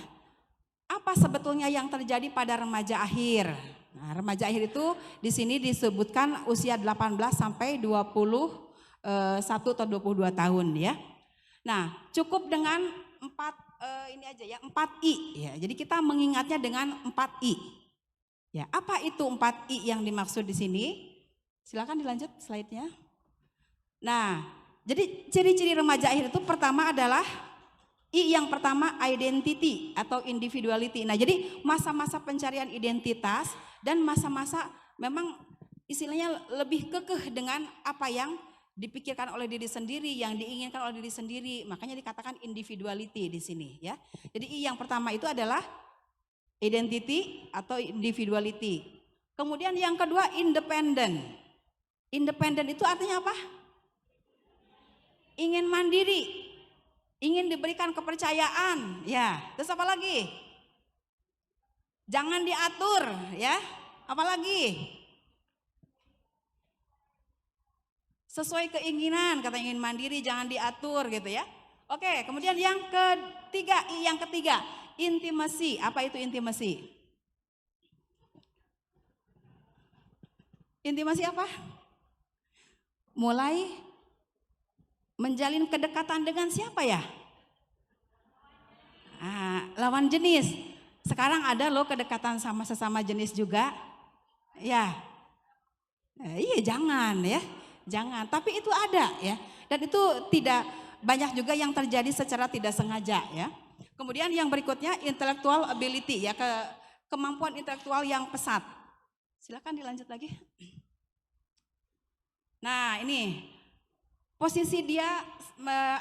B: Apa sebetulnya yang terjadi pada remaja akhir? Nah, remaja akhir itu di sini disebutkan usia 18 sampai 21 atau 22 tahun ya. Nah, cukup dengan 4 ini aja ya, 4I ya. Jadi kita mengingatnya dengan 4I. Ya, apa itu 4I yang dimaksud di sini? Silakan dilanjut slide-nya. Nah, jadi ciri-ciri remaja akhir itu pertama adalah I yang pertama identity atau individuality. Nah jadi masa-masa pencarian identitas dan masa-masa memang istilahnya lebih kekeh dengan apa yang dipikirkan oleh diri sendiri, yang diinginkan oleh diri sendiri. Makanya dikatakan individuality di sini ya. Jadi I yang pertama itu adalah identity atau individuality. Kemudian yang kedua independent. Independent itu artinya apa? Ingin mandiri, ingin diberikan kepercayaan, ya. Terus apa lagi? Jangan diatur, ya. Apalagi? Sesuai keinginan, kata ingin mandiri, jangan diatur, gitu ya. Oke, kemudian yang ketiga, yang ketiga, intimacy. Apa itu intimacy? Intimacy apa? Mulai menjalin kedekatan dengan siapa ya? Lawan jenis. Sekarang ada loh kedekatan sama sesama jenis juga. Ya. Iya jangan ya. Jangan. Tapi itu ada ya. Dan itu tidak banyak juga yang terjadi secara tidak sengaja ya. Kemudian yang berikutnya intellectual ability ya. Kemampuan intelektual yang pesat. Silakan dilanjut lagi. Nah ini. Posisi dia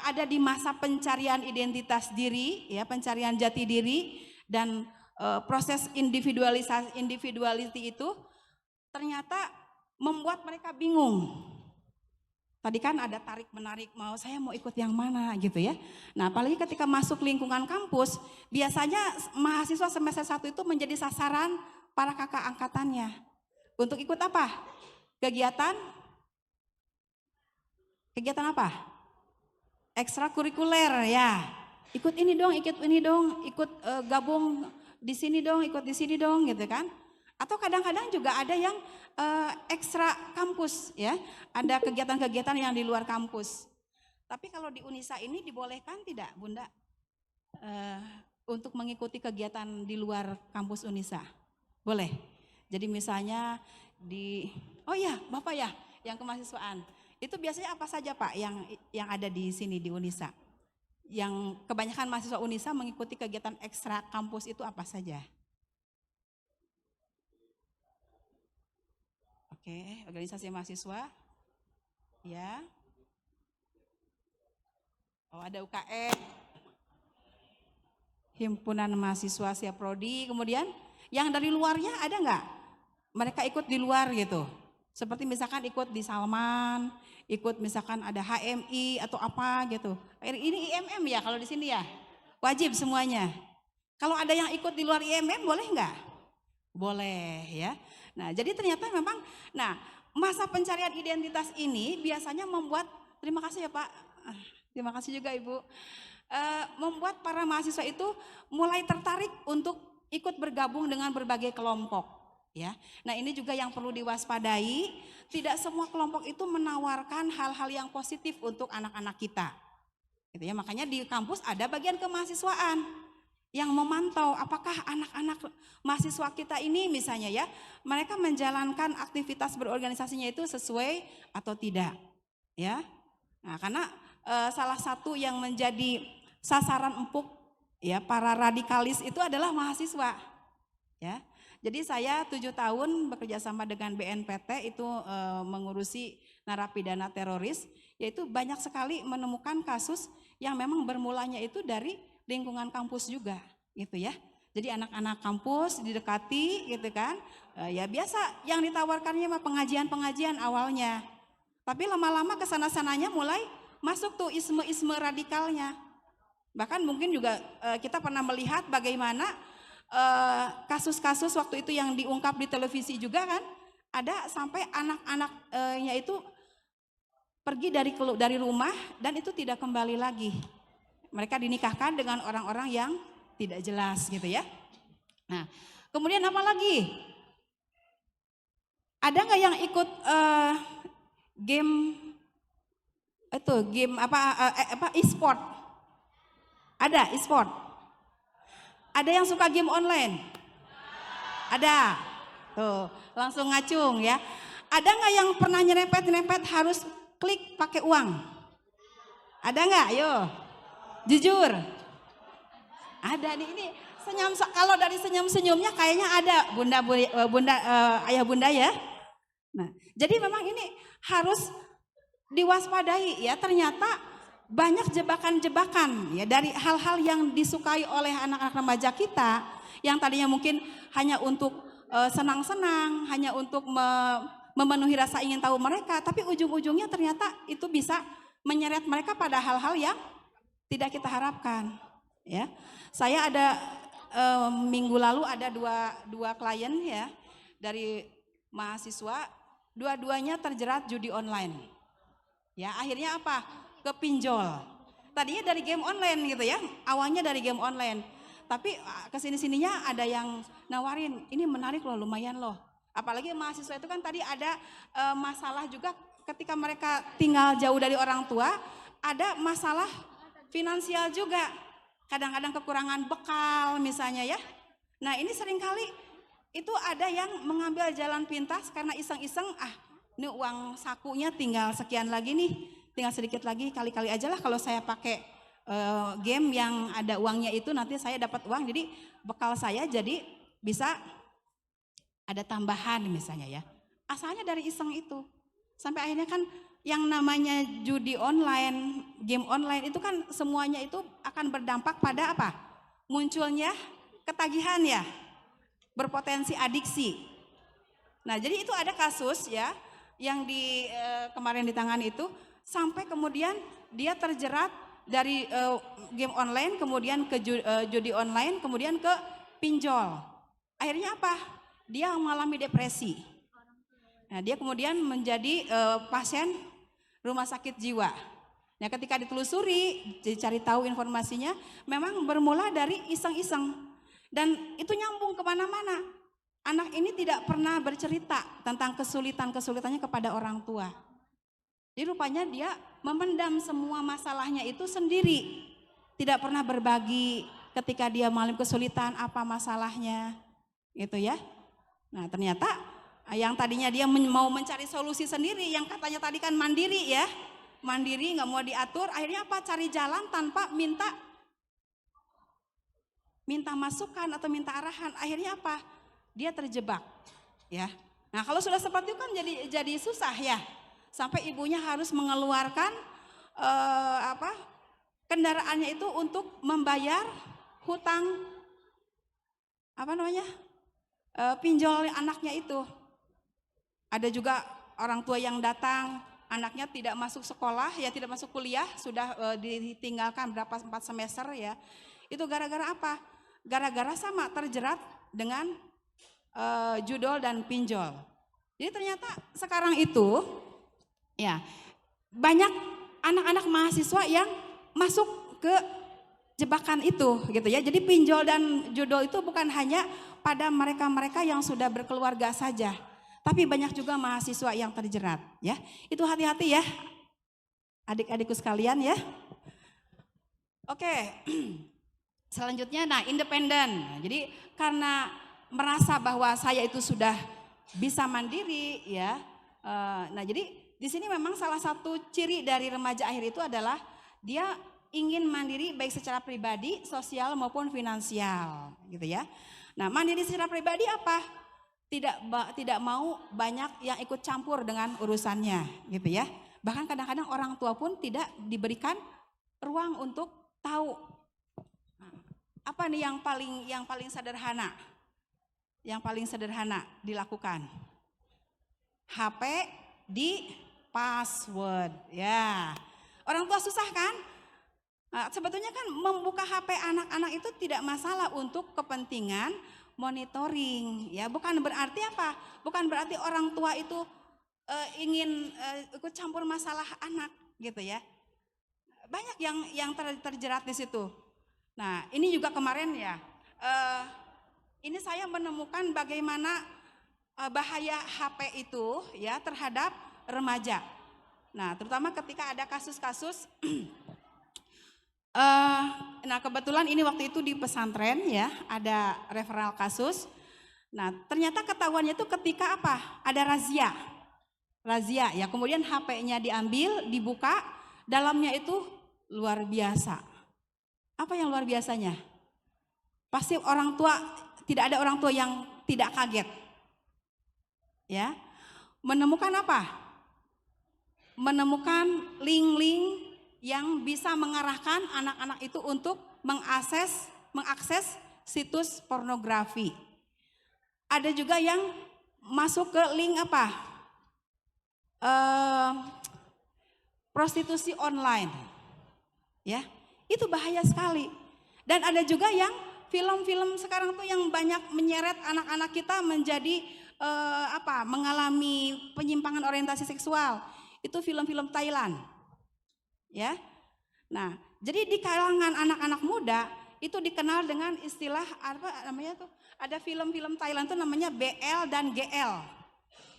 B: ada di masa pencarian identitas diri, ya pencarian jati diri dan proses individuality itu ternyata membuat mereka bingung. Tadi kan ada tarik menarik, saya mau ikut yang mana gitu ya. Nah apalagi ketika masuk lingkungan kampus, biasanya mahasiswa semester 1 itu menjadi sasaran para kakak angkatannya. Untuk ikut apa? Kegiatan apa? Ekstrakurikuler ya. Ikut ini dong, ikut gabung di sini dong, ikut di sini dong gitu kan. Atau kadang-kadang juga ada yang ekstra kampus ya. Ada kegiatan-kegiatan yang di luar kampus. Tapi kalau di Unisa ini dibolehkan tidak Bunda untuk mengikuti kegiatan di luar kampus Unisa? Boleh. Jadi misalnya oh ya Bapak ya yang kemahasiswaan. Itu biasanya apa saja Pak yang ada di sini di Unisa? Yang kebanyakan mahasiswa Unisa mengikuti kegiatan ekstra kampus itu apa saja? Oke, organisasi mahasiswa. Ya. Oh, ada UKM, Himpunan Mahasiswa Siap Prodi, kemudian yang dari luarnya ada nggak? Mereka ikut di luar gitu. Seperti misalkan ikut di Salman, ikut misalkan ada HMI atau apa gitu. Ini IMM ya kalau di sini ya? Wajib semuanya. Kalau ada yang ikut di luar IMM boleh nggak? Boleh ya. Nah jadi ternyata memang, nah masa pencarian identitas ini biasanya membuat, terima kasih ya Pak, terima kasih juga Ibu, membuat para mahasiswa itu mulai tertarik untuk ikut bergabung dengan berbagai kelompok. Ya, nah ini juga yang perlu diwaspadai. Tidak semua kelompok itu menawarkan hal-hal yang positif untuk anak-anak kita. Gitu ya, makanya di kampus ada bagian kemahasiswaan yang memantau apakah anak-anak mahasiswa kita ini misalnya ya, mereka menjalankan aktivitas berorganisasinya itu sesuai atau tidak. Ya, nah karena salah satu yang menjadi sasaran empuk ya para radikalis itu adalah mahasiswa. Ya. Jadi saya 7 tahun bekerja sama dengan BNPT itu mengurusi narapidana teroris, yaitu banyak sekali menemukan kasus yang memang bermulanya itu dari lingkungan kampus juga, gitu ya. Jadi anak-anak kampus didekati, gitu kan, ya biasa yang ditawarkannya mah pengajian-pengajian awalnya, tapi lama-lama kesana-sananya mulai masuk tuh isme-isme radikalnya. Bahkan mungkin juga kita pernah melihat bagaimana kasus-kasus waktu itu yang diungkap di televisi juga kan, ada sampai anak-anaknya itu pergi dari rumah dan itu tidak kembali lagi. Mereka dinikahkan dengan orang-orang yang tidak jelas gitu ya. Nah, kemudian apa lagi? Ada nggak yang ikut game itu game apa e-sport? Ada e-sport. Ada yang suka game online? Ada. Tuh, langsung ngacung ya. Ada nggak yang pernah nyerempet harus klik pakai uang? Ada nggak? Ayo. Jujur. Ada nih, ini senyum, kalau dari senyum-senyumnya kayaknya ada ayah bunda ya. Nah, jadi memang ini harus diwaspadai ya, ternyata banyak jebakan-jebakan ya dari hal-hal yang disukai oleh anak-anak remaja kita yang tadinya mungkin hanya untuk senang-senang, hanya untuk memenuhi rasa ingin tahu mereka, tapi ujung-ujungnya ternyata itu bisa menyeret mereka pada hal-hal yang tidak kita harapkan. Ya, saya ada minggu lalu ada dua klien ya dari mahasiswa, dua-duanya terjerat judi online. Ya, akhirnya apa? Kepinjol. Tadinya dari game online gitu ya, awalnya dari game online. Tapi kesini-sininya ada yang nawarin, ini menarik loh, lumayan loh. Apalagi mahasiswa itu kan tadi ada masalah juga ketika mereka tinggal jauh dari orang tua, ada masalah finansial juga. Kadang-kadang kekurangan bekal misalnya ya. Nah ini seringkali itu ada yang mengambil jalan pintas karena iseng-iseng, ini uang sakunya tinggal sekian lagi nih. Tinggal sedikit lagi, kali-kali aja lah kalau saya pakai game yang ada uangnya itu nanti saya dapat uang, jadi bekal saya jadi bisa ada tambahan misalnya ya. Asalnya dari iseng itu. Sampai akhirnya kan yang namanya judi online, game online itu kan semuanya itu akan berdampak pada apa? Munculnya ketagihan ya, berpotensi adiksi. Nah jadi itu ada kasus ya yang kemarin ditangani itu, sampai kemudian dia terjerat dari game online, kemudian ke judi online, kemudian ke pinjol. Akhirnya apa? Dia mengalami depresi. Nah, dia kemudian menjadi pasien rumah sakit jiwa. Nah, ketika ditelusuri, dicari tahu informasinya, memang bermula dari iseng-iseng. Dan itu nyambung kemana-mana. Anak ini tidak pernah bercerita tentang kesulitan-kesulitannya kepada orang tua. Jadi rupanya dia memendam semua masalahnya itu sendiri. Tidak pernah berbagi ketika dia mengalami kesulitan apa masalahnya. Gitu ya. Nah ternyata yang tadinya dia mau mencari solusi sendiri, yang katanya tadi kan mandiri ya. Mandiri gak mau diatur, akhirnya apa? Cari jalan tanpa minta masukan atau minta arahan. Akhirnya apa? Dia terjebak ya. Nah kalau sudah seperti itu kan jadi susah ya. Sampai ibunya harus mengeluarkan kendaraannya itu untuk membayar hutang pinjol anaknya itu. Ada juga orang tua yang datang, anaknya tidak masuk sekolah, ya tidak masuk kuliah, sudah ditinggalkan 4 semester ya. Itu gara-gara apa? Gara-gara sama terjerat dengan judol dan pinjol. Jadi ternyata sekarang itu ya banyak anak-anak mahasiswa yang masuk ke jebakan itu gitu ya. Jadi pinjol dan judol itu bukan hanya pada mereka-mereka yang sudah berkeluarga saja, tapi banyak juga mahasiswa yang terjerat ya. Itu hati-hati ya adik-adikku sekalian ya. Oke. Selanjutnya independen. Jadi karena merasa bahwa saya itu sudah bisa mandiri ya. Jadi di sini memang salah satu ciri dari remaja akhir itu adalah dia ingin mandiri baik secara pribadi, sosial maupun finansial gitu ya. Nah, mandiri secara pribadi apa? Tidak mau banyak yang ikut campur dengan urusannya gitu ya. Bahkan kadang-kadang orang tua pun tidak diberikan ruang untuk tahu apa nih yang paling sederhana. Yang paling sederhana dilakukan. HP di password ya. Orang tua susah kan? Nah, sebetulnya kan membuka HP anak-anak itu tidak masalah untuk kepentingan monitoring ya. Bukan berarti apa? Bukan berarti orang tua itu ingin ikut campur masalah anak gitu ya. Banyak yang terjerat di situ. Nah, ini juga kemarin ya. Ini saya menemukan bagaimana bahaya HP itu ya terhadap remaja. Nah, terutama ketika ada kasus-kasus kebetulan ini waktu itu di pesantren ya, ada referral kasus. Nah, ternyata ketahuannya itu ketika apa? Ada razia. Razia ya, kemudian HP-nya diambil, dibuka, dalamnya itu luar biasa. Apa yang luar biasanya? Pasti orang tua, tidak ada orang tua yang tidak kaget. Ya. Menemukan apa? Menemukan link-link yang bisa mengarahkan anak-anak itu untuk mengakses situs pornografi. Ada juga yang masuk ke link apa? Prostitusi online. Ya, itu bahaya sekali. Dan ada juga yang film-film sekarang tuh yang banyak menyeret anak-anak kita menjadi mengalami penyimpangan orientasi seksual. Itu film-film Thailand. Ya. Nah, jadi di kalangan anak-anak muda itu dikenal dengan istilah apa namanya tuh? Ada film-film Thailand tuh namanya BL dan GL.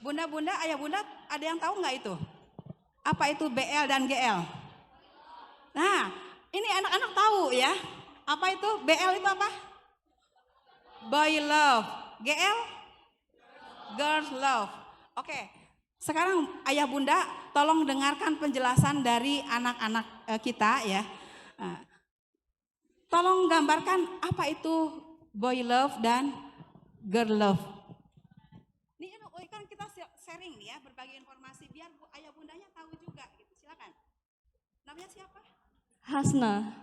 B: Bunda-bunda, ayah bunda, ada yang tahu nggak itu? Apa itu BL dan GL? Nah, ini anak-anak tahu ya. Apa itu? BL itu apa? Boy love. GL? Girls love. Oke. Sekarang ayah bunda tolong dengarkan penjelasan dari anak-anak kita ya. Tolong gambarkan apa itu boy love dan girl love. Ini kan kita sharing nih ya, berbagi informasi biar ayah bundanya tahu juga gitu. Silakan. Namanya siapa?
A: Hasna.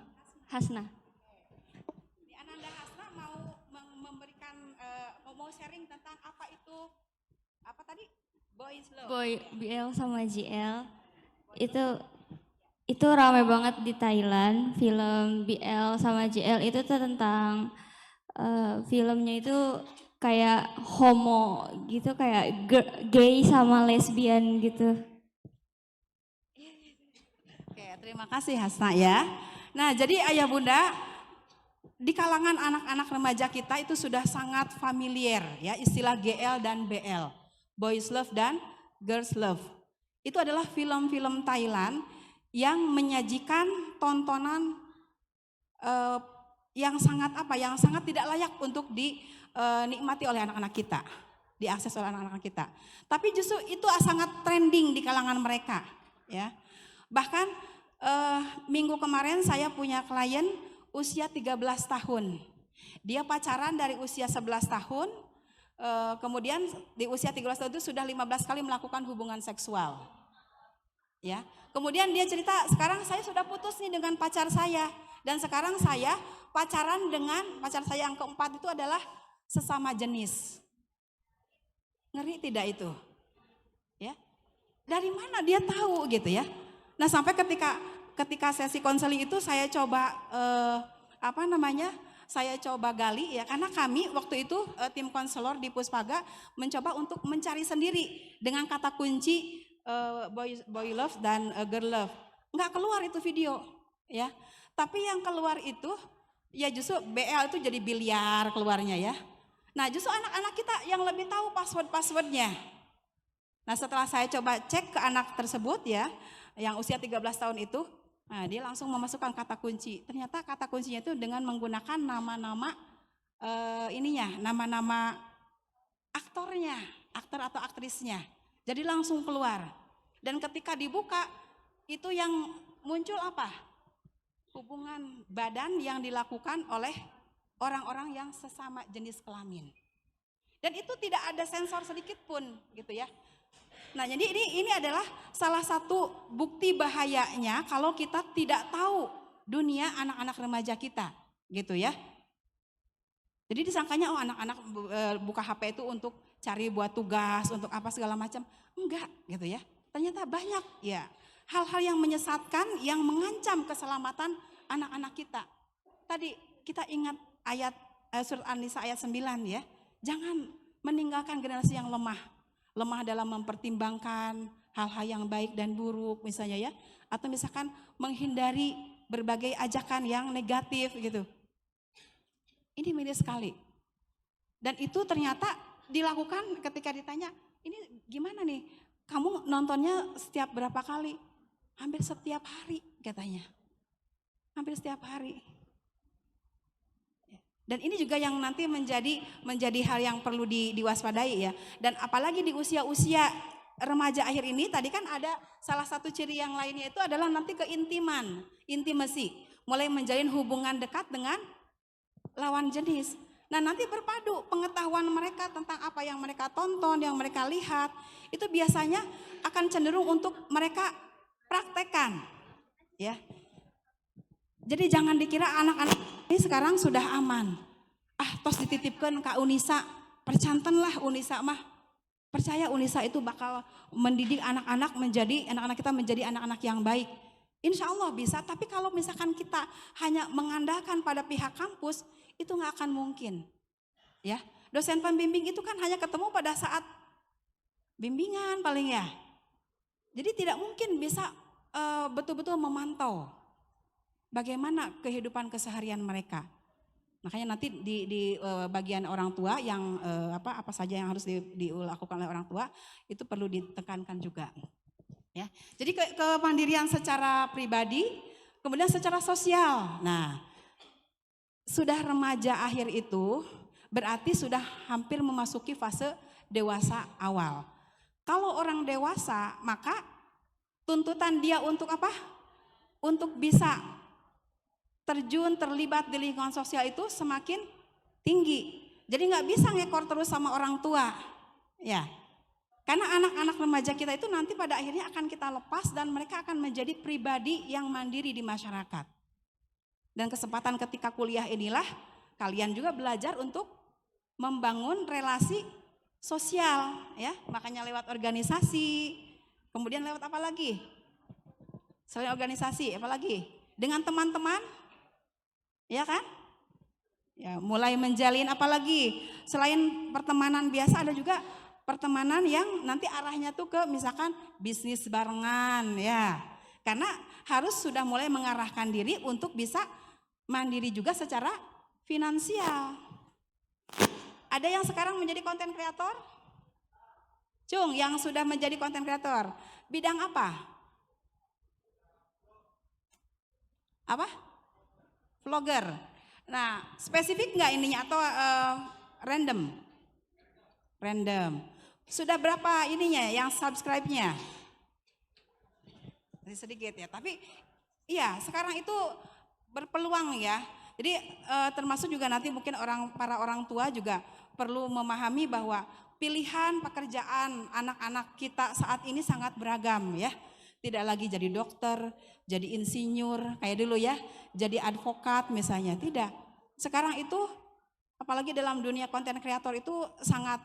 B: Di Ananda Hasna mau memberikan mau sharing tentang apa itu apa tadi? Boys love.
G: BL sama GL itu ramai banget di Thailand. Film BL sama GL itu tuh tentang filmnya itu kayak homo gitu, kayak gay sama lesbian gitu.
B: Oke, terima kasih Hasna ya. Nah, jadi ayah bunda di kalangan anak-anak remaja kita itu sudah sangat familiar ya istilah GL dan BL. Boys love dan girls love. Itu adalah film-film Thailand yang menyajikan tontonan yang sangat tidak layak untuk dinikmati oleh anak-anak kita, diakses oleh anak-anak kita. Tapi justru itu sangat trending di kalangan mereka, ya. Bahkan minggu kemarin saya punya klien usia 13 tahun. Dia pacaran dari usia 11 tahun. Kemudian di usia 13 tahun itu sudah 15 kali melakukan hubungan seksual. Ya. Kemudian dia cerita, sekarang saya sudah putus nih dengan pacar saya. Dan sekarang saya pacaran dengan pacar saya yang keempat itu adalah sesama jenis. Ngeri tidak itu? Ya. Dari mana dia tahu gitu ya? Nah sampai ketika sesi konseling itu saya coba saya coba gali ya, karena kami waktu itu tim konselor di Puspaga mencoba untuk mencari sendiri dengan kata kunci boy love dan girl love. Nggak keluar itu video ya. Tapi yang keluar itu ya justru BL itu jadi biliar keluarnya ya. Nah justru anak-anak kita yang lebih tahu password-passwordnya. Nah setelah saya coba cek ke anak tersebut ya, yang usia 13 tahun itu, nah dia langsung memasukkan kata kunci. Ternyata kata kuncinya itu dengan menggunakan nama-nama nama-nama aktornya, aktor atau aktrisnya. Jadi langsung keluar. Dan ketika dibuka, itu yang muncul apa? Hubungan badan yang dilakukan oleh orang-orang yang sesama jenis kelamin. Dan itu tidak ada sensor sedikit pun gitu ya. Nah jadi ini adalah salah satu bukti bahayanya kalau kita tidak tahu dunia anak-anak remaja kita gitu ya. Jadi disangkanya anak-anak buka HP itu untuk cari buat tugas, untuk apa segala macam. Enggak gitu ya. Ternyata banyak ya hal-hal yang menyesatkan yang mengancam keselamatan anak-anak kita. Tadi kita ingat ayat surat An-Nisa ayat 9 ya. Jangan meninggalkan generasi yang lemah. Lemah dalam mempertimbangkan hal-hal yang baik dan buruk misalnya ya. Atau misalkan menghindari berbagai ajakan yang negatif gitu. Ini miris sekali. Dan itu ternyata dilakukan ketika ditanya, ini gimana nih? Kamu nontonnya setiap berapa kali? Hampir setiap hari katanya. Hampir setiap hari. Dan ini juga yang nanti menjadi hal yang perlu diwaspadai ya. Dan apalagi di usia-usia remaja akhir ini, tadi kan ada salah satu ciri yang lainnya itu adalah nanti keintiman, intimacy. Mulai menjalin hubungan dekat dengan lawan jenis. Nah nanti berpadu pengetahuan mereka tentang apa yang mereka tonton, yang mereka lihat, itu biasanya akan cenderung untuk mereka praktekkan. Ya. Jadi jangan dikira anak-anak ini sekarang sudah aman. Tos dititipkan ke Unisa, percantenlah Unisa mah. Percaya Unisa itu bakal mendidik anak-anak kita menjadi anak-anak yang baik. Insya Allah bisa, tapi kalau misalkan kita hanya mengandalkan pada pihak kampus, itu nggak akan mungkin. Ya, dosen pembimbing itu kan hanya ketemu pada saat bimbingan paling ya. Jadi tidak mungkin bisa betul-betul memantau bagaimana kehidupan keseharian mereka. Makanya nanti di bagian orang tua yang apa saja yang harus dilakukan oleh orang tua itu perlu ditekankan juga. Ya, jadi kemandirian secara pribadi, kemudian secara sosial. Nah, sudah remaja akhir itu berarti sudah hampir memasuki fase dewasa awal. Kalau orang dewasa, maka tuntutan dia untuk apa? Untuk bisa terlibat di lingkungan sosial itu semakin tinggi. Jadi nggak bisa ngekor terus sama orang tua. Ya. Karena anak-anak remaja kita itu nanti pada akhirnya akan kita lepas dan mereka akan menjadi pribadi yang mandiri di masyarakat. Dan kesempatan ketika kuliah inilah kalian juga belajar untuk membangun relasi sosial ya. Makanya lewat organisasi, kemudian lewat apa lagi? Selain organisasi, apa lagi? Dengan teman-teman, ya kan? Ya, mulai menjalin apa lagi? Selain pertemanan biasa ada juga pertemanan yang nanti arahnya tuh ke misalkan bisnis barengan ya. Karena harus sudah mulai mengarahkan diri untuk bisa mandiri juga secara finansial. Ada yang sekarang menjadi konten kreator? Cung, yang sudah menjadi konten kreator. Bidang apa? Apa? Vlogger. Nah, spesifik nggak ininya atau random? Random. Sudah berapa ininya yang subscribe-nya? Sedikit ya, tapi iya sekarang itu berpeluang ya. Jadi termasuk juga nanti mungkin para orang tua juga perlu memahami bahwa pilihan pekerjaan anak-anak kita saat ini sangat beragam ya. Tidak lagi jadi dokter, jadi insinyur kayak dulu ya, jadi advokat misalnya. Tidak. Sekarang itu apalagi dalam dunia konten kreator itu sangat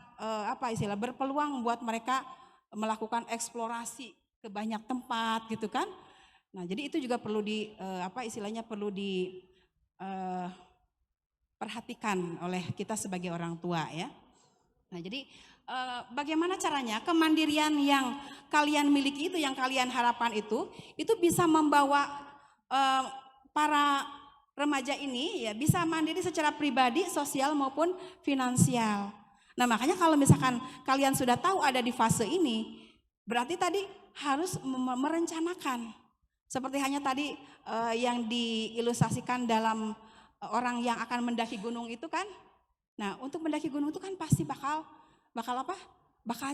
B: berpeluang buat mereka melakukan eksplorasi ke banyak tempat gitu kan. Nah, jadi itu juga perlu perhatikan oleh kita sebagai orang tua ya. Nah, jadi bagaimana caranya kemandirian yang kalian miliki itu, yang kalian harapkan itu bisa membawa para remaja ini ya bisa mandiri secara pribadi, sosial maupun finansial. Nah, makanya kalau misalkan kalian sudah tahu ada di fase ini, berarti tadi harus merencanakan. Seperti hanya tadi yang diilustrasikan dalam orang yang akan mendaki gunung itu kan. Nah, untuk mendaki gunung itu kan pasti bakal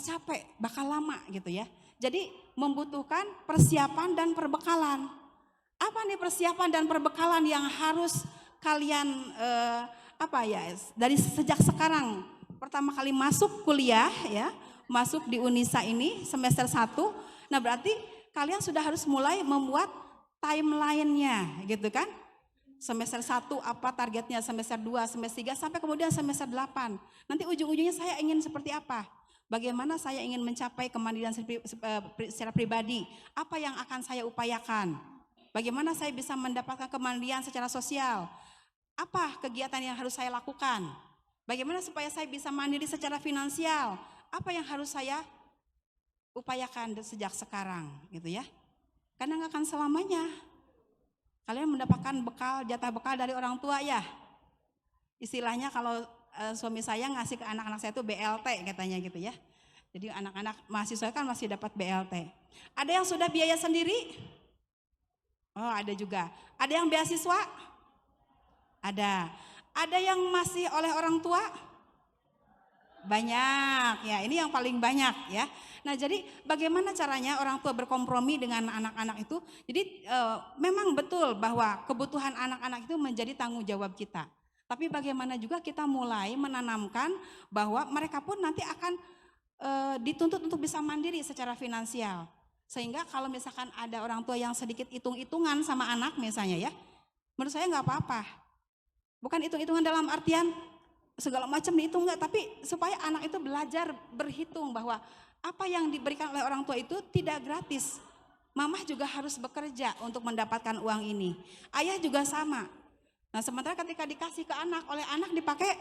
B: capek, bakal lama gitu ya. Jadi membutuhkan persiapan dan perbekalan. Apa nih persiapan dan perbekalan yang harus kalian dari sejak sekarang pertama kali masuk kuliah ya, masuk di Unisa ini semester 1. Nah, berarti kalian sudah harus mulai membuat timeline-nya gitu kan. Semester 1 apa targetnya, semester 2, semester 3 sampai kemudian semester 8. Nanti ujung-ujungnya saya ingin seperti apa? Bagaimana saya ingin mencapai kemandirian secara pribadi? Apa yang akan saya upayakan? Bagaimana saya bisa mendapatkan kemandirian secara sosial? Apa kegiatan yang harus saya lakukan? Bagaimana supaya saya bisa mandiri secara finansial? Apa yang harus saya upayakan sejak sekarang gitu ya? Karena nggak akan selamanya kalian mendapatkan jatah bekal dari orang tua ya. Istilahnya kalau suami saya ngasih ke anak-anak saya itu BLT katanya gitu ya. Jadi anak-anak mahasiswa kan masih dapat BLT. Ada yang sudah biaya sendiri? Oh, ada juga. Ada yang beasiswa? Ada. Ada yang masih oleh orang tua? Banyak ya, ini yang paling banyak ya. Nah, jadi bagaimana caranya orang tua berkompromi dengan anak-anak itu? Jadi memang betul bahwa kebutuhan anak-anak itu menjadi tanggung jawab kita. Tapi bagaimana juga kita mulai menanamkan bahwa mereka pun nanti akan dituntut untuk bisa mandiri secara finansial. Sehingga kalau misalkan ada orang tua yang sedikit hitung-hitungan sama anak misalnya ya, menurut saya nggak apa-apa. Bukan hitung-hitungan dalam artian segala macam dihitung enggak, tapi supaya anak itu belajar berhitung bahwa apa yang diberikan oleh orang tua itu tidak gratis. Mamah juga harus bekerja untuk mendapatkan uang ini. Ayah juga sama. Nah, sementara ketika dikasih ke anak, oleh anak dipakai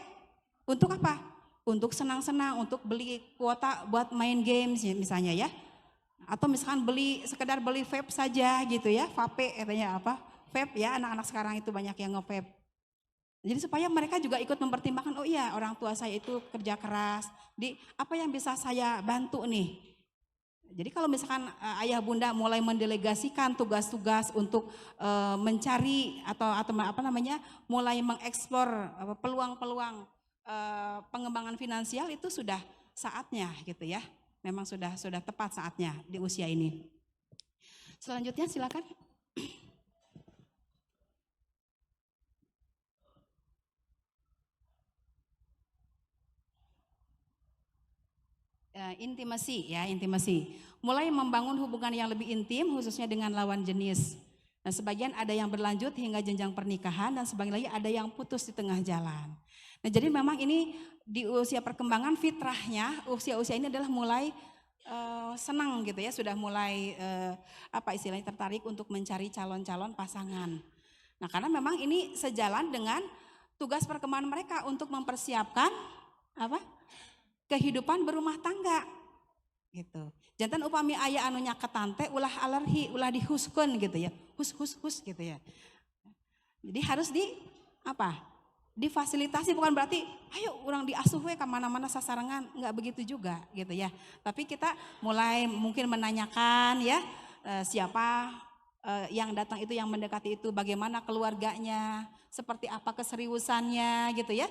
B: untuk apa? Untuk senang-senang, untuk beli kuota buat main games misalnya ya. Atau misalkan sekedar beli vape saja gitu ya, vape katanya apa? Vape ya, anak-anak sekarang itu banyak yang nge-vape. Jadi supaya mereka juga ikut mempertimbangkan, oh iya orang tua saya itu kerja keras, apa yang bisa saya bantu nih. Jadi kalau misalkan ayah bunda mulai mendelegasikan tugas-tugas untuk mencari atau mulai mengeksplor peluang-peluang pengembangan finansial itu sudah saatnya gitu ya. Memang sudah tepat saatnya di usia ini. Selanjutnya silakan. Intimasi. Mulai membangun hubungan yang lebih intim khususnya dengan lawan jenis. Nah, sebagian ada yang berlanjut hingga jenjang pernikahan dan sebagian lagi ada yang putus di tengah jalan. Nah, jadi memang ini di usia perkembangan fitrahnya usia-usia ini adalah mulai senang gitu ya, sudah mulai tertarik untuk mencari calon-calon pasangan. Nah, karena memang ini sejalan dengan tugas perkembangan mereka untuk mempersiapkan kehidupan berumah tangga gitu. Jantan upami aya anu nyaketan teh ulah alergi, ulah dihuskeun gitu ya. Hus gitu ya. Jadi harus difasilitasi, bukan berarti ayo orang diasuh we ka mana-mana sasarangan, enggak begitu juga gitu ya. Tapi kita mulai mungkin menanyakan ya siapa yang datang itu, yang mendekati itu, bagaimana keluarganya, seperti apa keseriusannya gitu ya.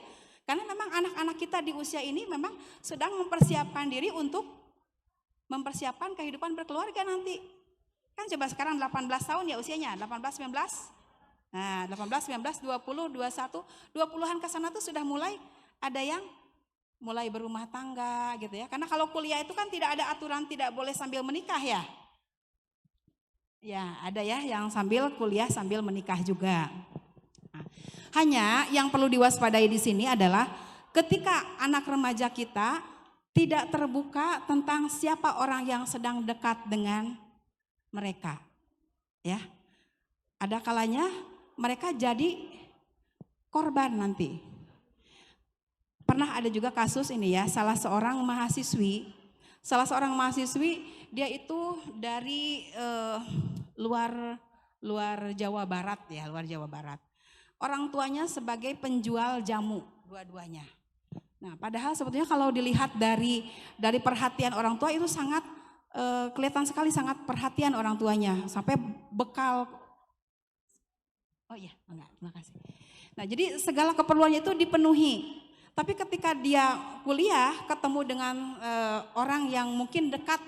B: Karena memang anak-anak kita di usia ini memang sedang mempersiapkan diri untuk mempersiapkan kehidupan berkeluarga nanti. Kan coba sekarang 18 tahun ya usianya, 18, 19. Nah 18, 19, 20, 21, 20-an ke sana tuh sudah mulai ada yang mulai berumah tangga gitu ya. Karena kalau kuliah itu kan tidak ada aturan tidak boleh sambil menikah ya. Ya, ada ya yang sambil kuliah sambil menikah juga. Nah, hanya yang perlu diwaspadai di sini adalah ketika anak remaja kita tidak terbuka tentang siapa orang yang sedang dekat dengan mereka. Ya. Ada kalanya mereka jadi korban nanti. Pernah ada juga kasus ini ya, salah seorang mahasiswi dia itu dari luar Jawa Barat ya, luar Jawa Barat. Orang tuanya sebagai penjual jamu dua-duanya. Nah, padahal sebetulnya kalau dilihat dari perhatian orang tua itu sangat kelihatan sekali sangat perhatian orang tuanya sampai bekal. Oh iya, enggak, terima kasih. Nah, jadi segala keperluannya itu dipenuhi. Tapi ketika dia kuliah ketemu dengan orang yang mungkin dekat,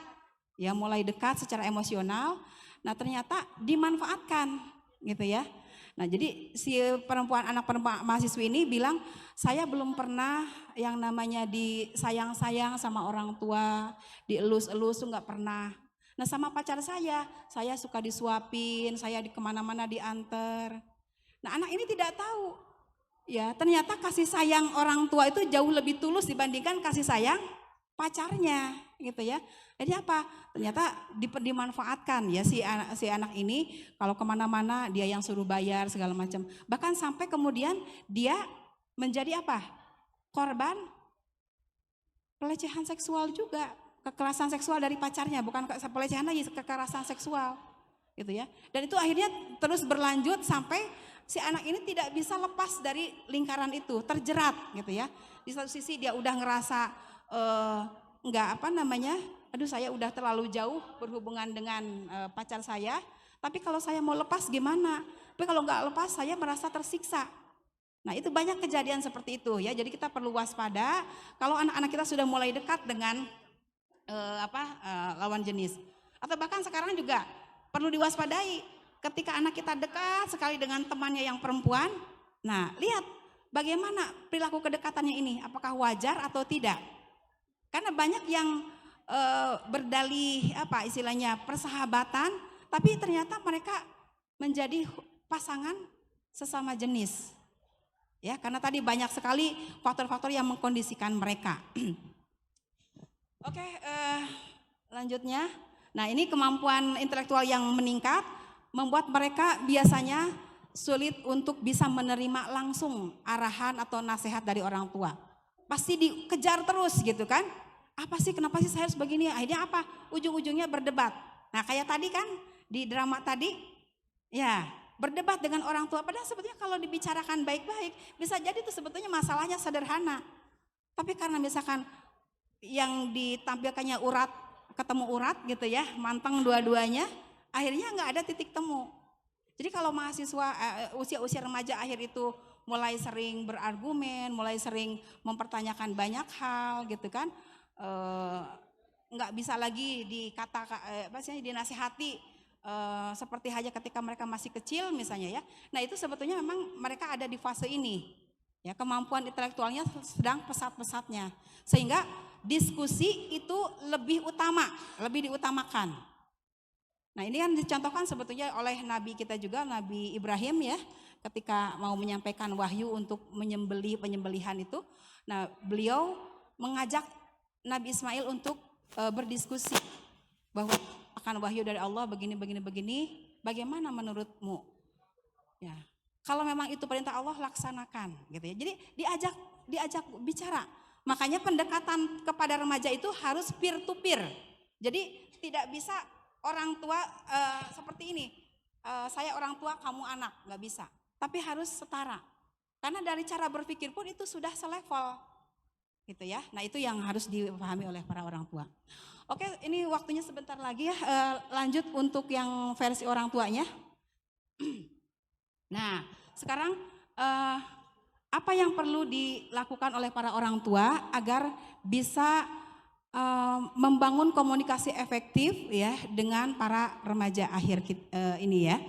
B: ya mulai dekat secara emosional, nah ternyata dimanfaatkan gitu ya. Nah jadi si anak perempuan mahasiswi ini bilang, saya belum pernah yang namanya disayang-sayang sama orang tua, dielus-elus tuh nggak pernah. Nah sama pacar saya suka disuapin, saya kemana-mana diantar. Nah anak ini tidak tahu. Ya, ternyata kasih sayang orang tua itu jauh lebih tulus dibandingkan kasih sayang pacarnya, gitu ya. Jadi apa? Ternyata dimanfaatkan ya si anak ini kalau kemana-mana dia yang suruh bayar segala macam. Bahkan sampai kemudian dia menjadi apa? Korban pelecehan seksual juga, kekerasan seksual dari pacarnya, bukan pelecehan lagi, kekerasan seksual, gitu ya. Dan itu akhirnya terus berlanjut sampai si anak ini tidak bisa lepas dari lingkaran itu, terjerat gitu ya. Di satu sisi dia udah ngerasa aduh saya udah terlalu jauh berhubungan dengan pacar saya, tapi kalau saya mau lepas gimana? Tapi kalau nggak lepas saya merasa tersiksa. Nah itu banyak kejadian seperti itu ya, jadi kita perlu waspada kalau anak-anak kita sudah mulai dekat dengan lawan jenis. Atau bahkan sekarang juga perlu diwaspadai. Ketika anak kita dekat sekali dengan temannya yang perempuan, nah lihat bagaimana perilaku kedekatannya ini, apakah wajar atau tidak. Karena banyak yang berdalih persahabatan, tapi ternyata mereka menjadi pasangan sesama jenis. Ya, karena tadi banyak sekali faktor-faktor yang mengkondisikan mereka. Oke, lanjutnya. Nah ini kemampuan intelektual yang meningkat membuat mereka biasanya sulit untuk bisa menerima langsung arahan atau nasihat dari orang tua. Pasti dikejar terus gitu kan. Apa sih, kenapa sih saya harus begini? Akhirnya apa? Ujung-ujungnya berdebat. Nah kayak tadi kan di drama tadi, ya berdebat dengan orang tua. Padahal sebetulnya kalau dibicarakan baik-baik, bisa jadi itu sebetulnya masalahnya sederhana. Tapi karena misalkan yang ditampilkannya urat, ketemu urat gitu ya, manteng dua-duanya, akhirnya nggak ada titik temu. Jadi kalau mahasiswa usia-usia remaja akhir itu mulai sering berargumen, mulai sering mempertanyakan banyak hal gitu kan, nggak bisa lagi dinasihati seperti halnya ketika mereka masih kecil misalnya ya. Nah itu sebetulnya memang mereka ada di fase ini, ya kemampuan intelektualnya sedang pesat-pesatnya, sehingga diskusi itu lebih diutamakan. Nah ini kan dicontohkan sebetulnya oleh Nabi kita juga, Nabi Ibrahim ya, ketika mau menyampaikan wahyu untuk penyembelihan itu. Nah beliau mengajak Nabi Ismail untuk berdiskusi bahwa akan wahyu dari Allah begini, bagaimana menurutmu? Ya, kalau memang itu perintah Allah laksanakan gitu ya. Jadi diajak bicara. Makanya pendekatan kepada remaja itu harus peer to peer. Jadi tidak bisa orang tua seperti ini, saya orang tua, kamu anak, nggak bisa. Tapi harus setara. Karena dari cara berpikir pun itu sudah selevel, gitu ya. Nah itu yang harus dipahami oleh para orang tua. Oke, ini waktunya sebentar lagi ya. Lanjut untuk yang versi orang tuanya. Nah, sekarang apa yang perlu dilakukan oleh para orang tua agar bisa membangun komunikasi efektif ya dengan para remaja akhir ini ya.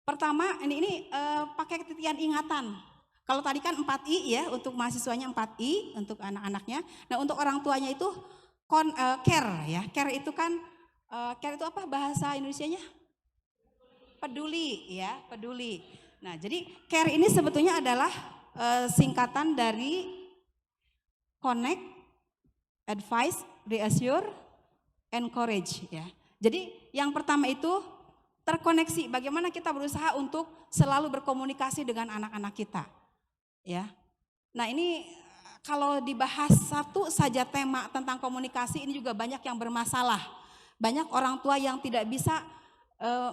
B: Pertama ini pakai titian ingatan. Kalau tadi kan 4I ya, untuk mahasiswanya 4I untuk anak-anaknya. Nah untuk orang tuanya itu care ya. Care itu kan care itu apa bahasa Indonesianya? peduli ya, peduli. Nah, jadi care ini sebetulnya adalah singkatan dari connect, advise, reassure, encourage ya. Jadi yang pertama itu terkoneksi, bagaimana kita berusaha untuk selalu berkomunikasi dengan anak-anak kita. Ya. Nah, ini kalau dibahas satu saja tema tentang komunikasi ini juga banyak yang bermasalah. Banyak orang tua yang tidak bisa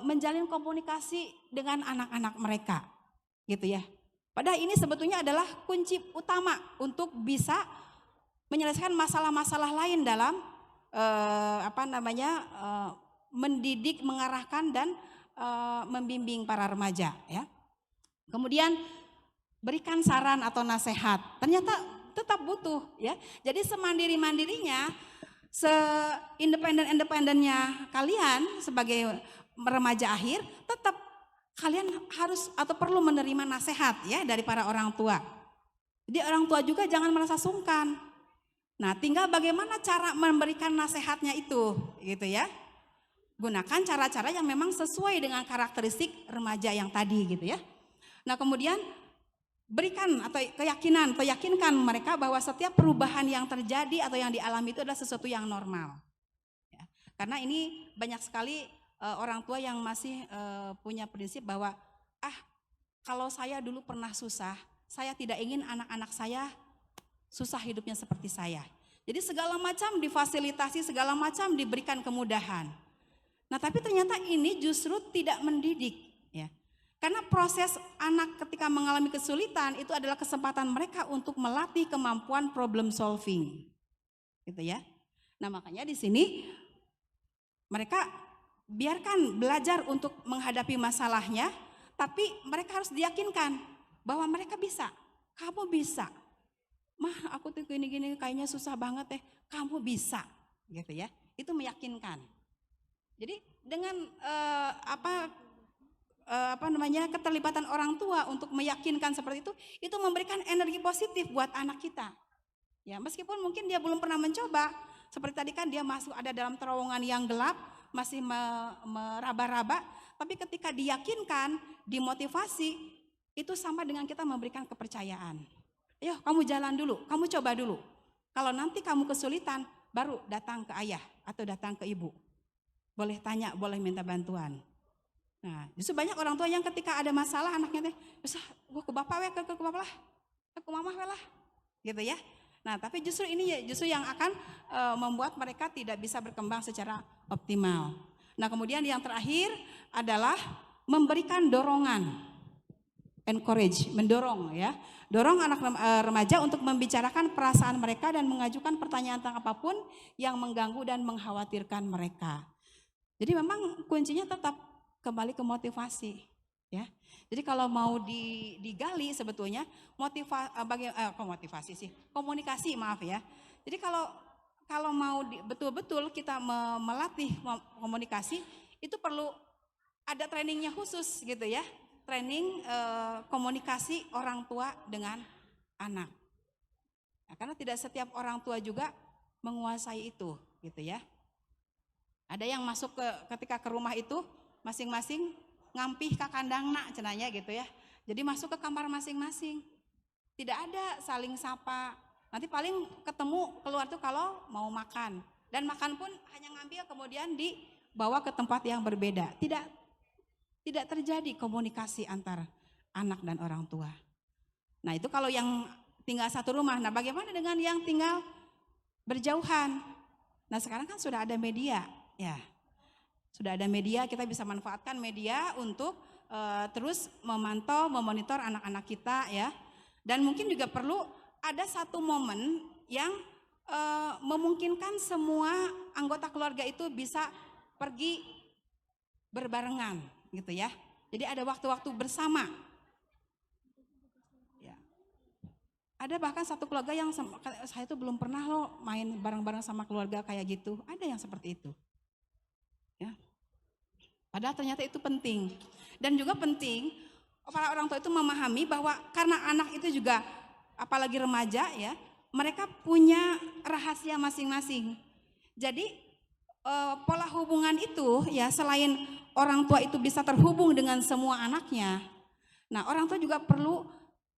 B: menjalin komunikasi dengan anak-anak mereka. Gitu ya. Padahal ini sebetulnya adalah kunci utama untuk bisa menyelesaikan masalah-masalah lain dalam mendidik, mengarahkan dan membimbing para remaja ya. Kemudian berikan saran atau nasihat. Ternyata tetap butuh ya. Jadi semandiri-mandirinya, seindependen-independennya kalian sebagai remaja akhir, tetap kalian harus atau perlu menerima nasihat ya dari para orang tua. Jadi orang tua juga jangan merasa sungkan. Nah, tinggal bagaimana cara memberikan nasihatnya itu, gitu ya. Gunakan cara-cara yang memang sesuai dengan karakteristik remaja yang tadi, gitu ya. Nah, kemudian berikan atau keyakinan atau yakinkan mereka bahwa setiap perubahan yang terjadi atau yang dialami itu adalah sesuatu yang normal. Ya. Karena ini banyak sekali orang tua yang masih punya prinsip bahwa kalau saya dulu pernah susah, saya tidak ingin anak-anak saya susah hidupnya seperti saya. Jadi segala macam difasilitasi, segala macam diberikan kemudahan. Nah, tapi ternyata ini justru tidak mendidik ya. Karena proses anak ketika mengalami kesulitan itu adalah kesempatan mereka untuk melatih kemampuan problem solving. Gitu ya. Nah, makanya di sini mereka biarkan belajar untuk menghadapi masalahnya, tapi mereka harus diyakinkan bahwa mereka bisa. Kamu bisa. Mah, aku tuh gini-gini kayaknya susah banget kamu bisa. Gitu ya. Itu meyakinkan. Jadi dengan keterlibatan orang tua untuk meyakinkan seperti itu memberikan energi positif buat anak kita. Ya, meskipun mungkin dia belum pernah mencoba, seperti tadi kan dia masuk ada dalam terowongan yang gelap, masih meraba-raba, tapi ketika diyakinkan, dimotivasi, itu sama dengan kita memberikan kepercayaan. Ayo kamu jalan dulu, kamu coba dulu. Kalau nanti kamu kesulitan, baru datang ke ayah atau datang ke ibu. Boleh tanya, boleh minta bantuan. Nah, justru banyak orang tua yang ketika ada masalah anaknya bisa gua ke bapak ke bapak lah, ke mamah lah, gitu ya. Nah, tapi justru ini yang akan membuat mereka tidak bisa berkembang secara optimal. Nah, kemudian yang terakhir adalah memberikan dorongan, encourage, mendorong ya, dorong anak remaja untuk membicarakan perasaan mereka dan mengajukan pertanyaan tentang apapun yang mengganggu dan mengkhawatirkan mereka. Jadi memang kuncinya tetap kembali ke motivasi, ya. Jadi kalau mau digali sebetulnya komunikasi maaf ya. Jadi kalau mau betul-betul kita melatih komunikasi itu perlu ada trainingnya khusus gitu ya. Training komunikasi orang tua dengan anak. Nah, karena tidak setiap orang tua juga menguasai itu gitu ya. Ada yang masuk ketika ke rumah itu masing-masing ngampih ke kandangna cenanya gitu ya. Jadi masuk ke kamar masing-masing. Tidak ada saling sapa. Nanti paling ketemu keluar tuh kalau mau makan. Dan makan pun hanya ngambil kemudian dibawa ke tempat yang berbeda. Tidak terjadi komunikasi antar anak dan orang tua. Nah, itu kalau yang tinggal satu rumah. Nah, bagaimana dengan yang tinggal berjauhan? Nah, sekarang kan sudah ada media. Ya, sudah ada media, kita bisa manfaatkan media untuk terus memantau, memonitor anak-anak kita ya. Dan mungkin juga perlu ada satu momen yang memungkinkan semua anggota keluarga itu bisa pergi berbarengan gitu ya. Jadi ada waktu-waktu bersama. Ya. Ada bahkan satu keluarga yang saya itu belum pernah loh main bareng-bareng sama keluarga kayak gitu. Ada yang seperti itu. Ya. Padahal ternyata itu penting. Dan juga penting para orang tua itu memahami bahwa karena anak itu juga apalagi remaja ya, mereka punya rahasia masing-masing. Jadi pola hubungan itu ya selain orang tua itu bisa terhubung dengan semua anaknya, nah orang tua juga perlu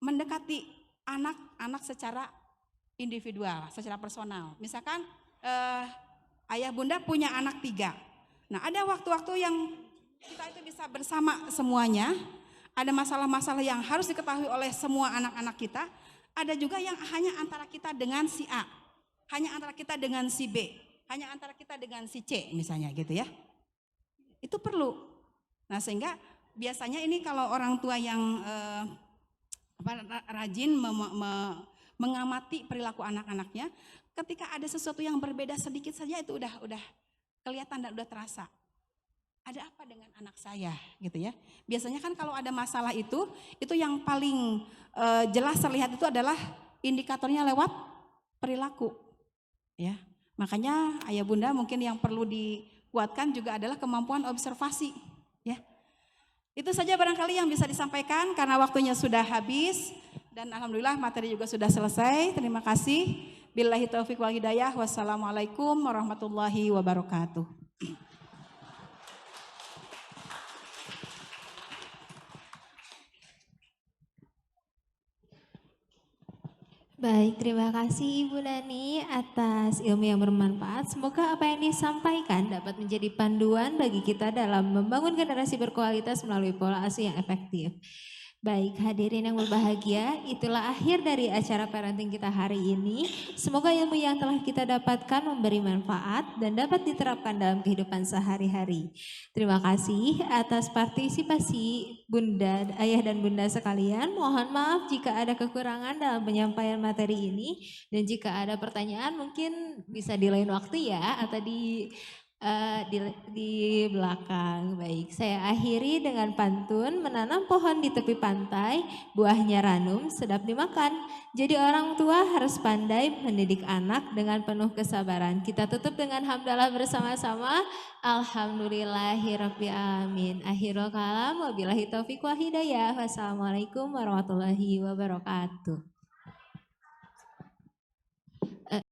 B: mendekati anak-anak secara individual, secara personal. Misalkan ayah bunda punya anak 3. Nah ada waktu-waktu yang kita itu bisa bersama semuanya. Ada masalah-masalah yang harus diketahui oleh semua anak-anak kita. Ada juga yang hanya antara kita dengan si A, hanya antara kita dengan si B, hanya antara kita dengan si C misalnya gitu ya. Itu perlu. Nah sehingga biasanya ini kalau orang tua yang rajin mengamati perilaku anak-anaknya, ketika ada sesuatu yang berbeda sedikit saja itu udah kelihatan dan udah terasa. Ada apa dengan anak saya gitu ya. Biasanya kan kalau ada masalah itu yang paling jelas terlihat itu adalah indikatornya lewat perilaku. Ya. Makanya ayah bunda mungkin yang perlu dikuatkan juga adalah kemampuan observasi. Ya. Itu saja barangkali yang bisa disampaikan karena waktunya sudah habis dan alhamdulillah materi juga sudah selesai. Terima kasih. Billahi taufiq wal hidayah. Wassalamualaikum warahmatullahi wabarakatuh.
A: Baik, terima kasih Ibu Nani atas ilmu yang bermanfaat. Semoga apa yang disampaikan dapat menjadi panduan bagi kita dalam membangun generasi berkualitas melalui pola asuh yang efektif. Baik, hadirin yang berbahagia, itulah akhir dari acara parenting kita hari ini. Semoga ilmu yang telah kita dapatkan memberi manfaat dan dapat diterapkan dalam kehidupan sehari-hari. Terima kasih atas partisipasi Bunda, Ayah dan Bunda sekalian. Mohon maaf jika ada kekurangan dalam penyampaian materi ini. Dan jika ada pertanyaan mungkin bisa di lain waktu ya, atau di belakang. Baik, saya akhiri dengan pantun. Menanam pohon di tepi pantai, buahnya ranum, sedap dimakan. Jadi orang tua harus pandai mendidik anak dengan penuh kesabaran. Kita tutup dengan hamdalah bersama-sama. Alhamdulillahirabbil alamin. Akhirul kalam wabillahi taufiq wal hidayah. Wassalamualaikum warahmatullahi wabarakatuh.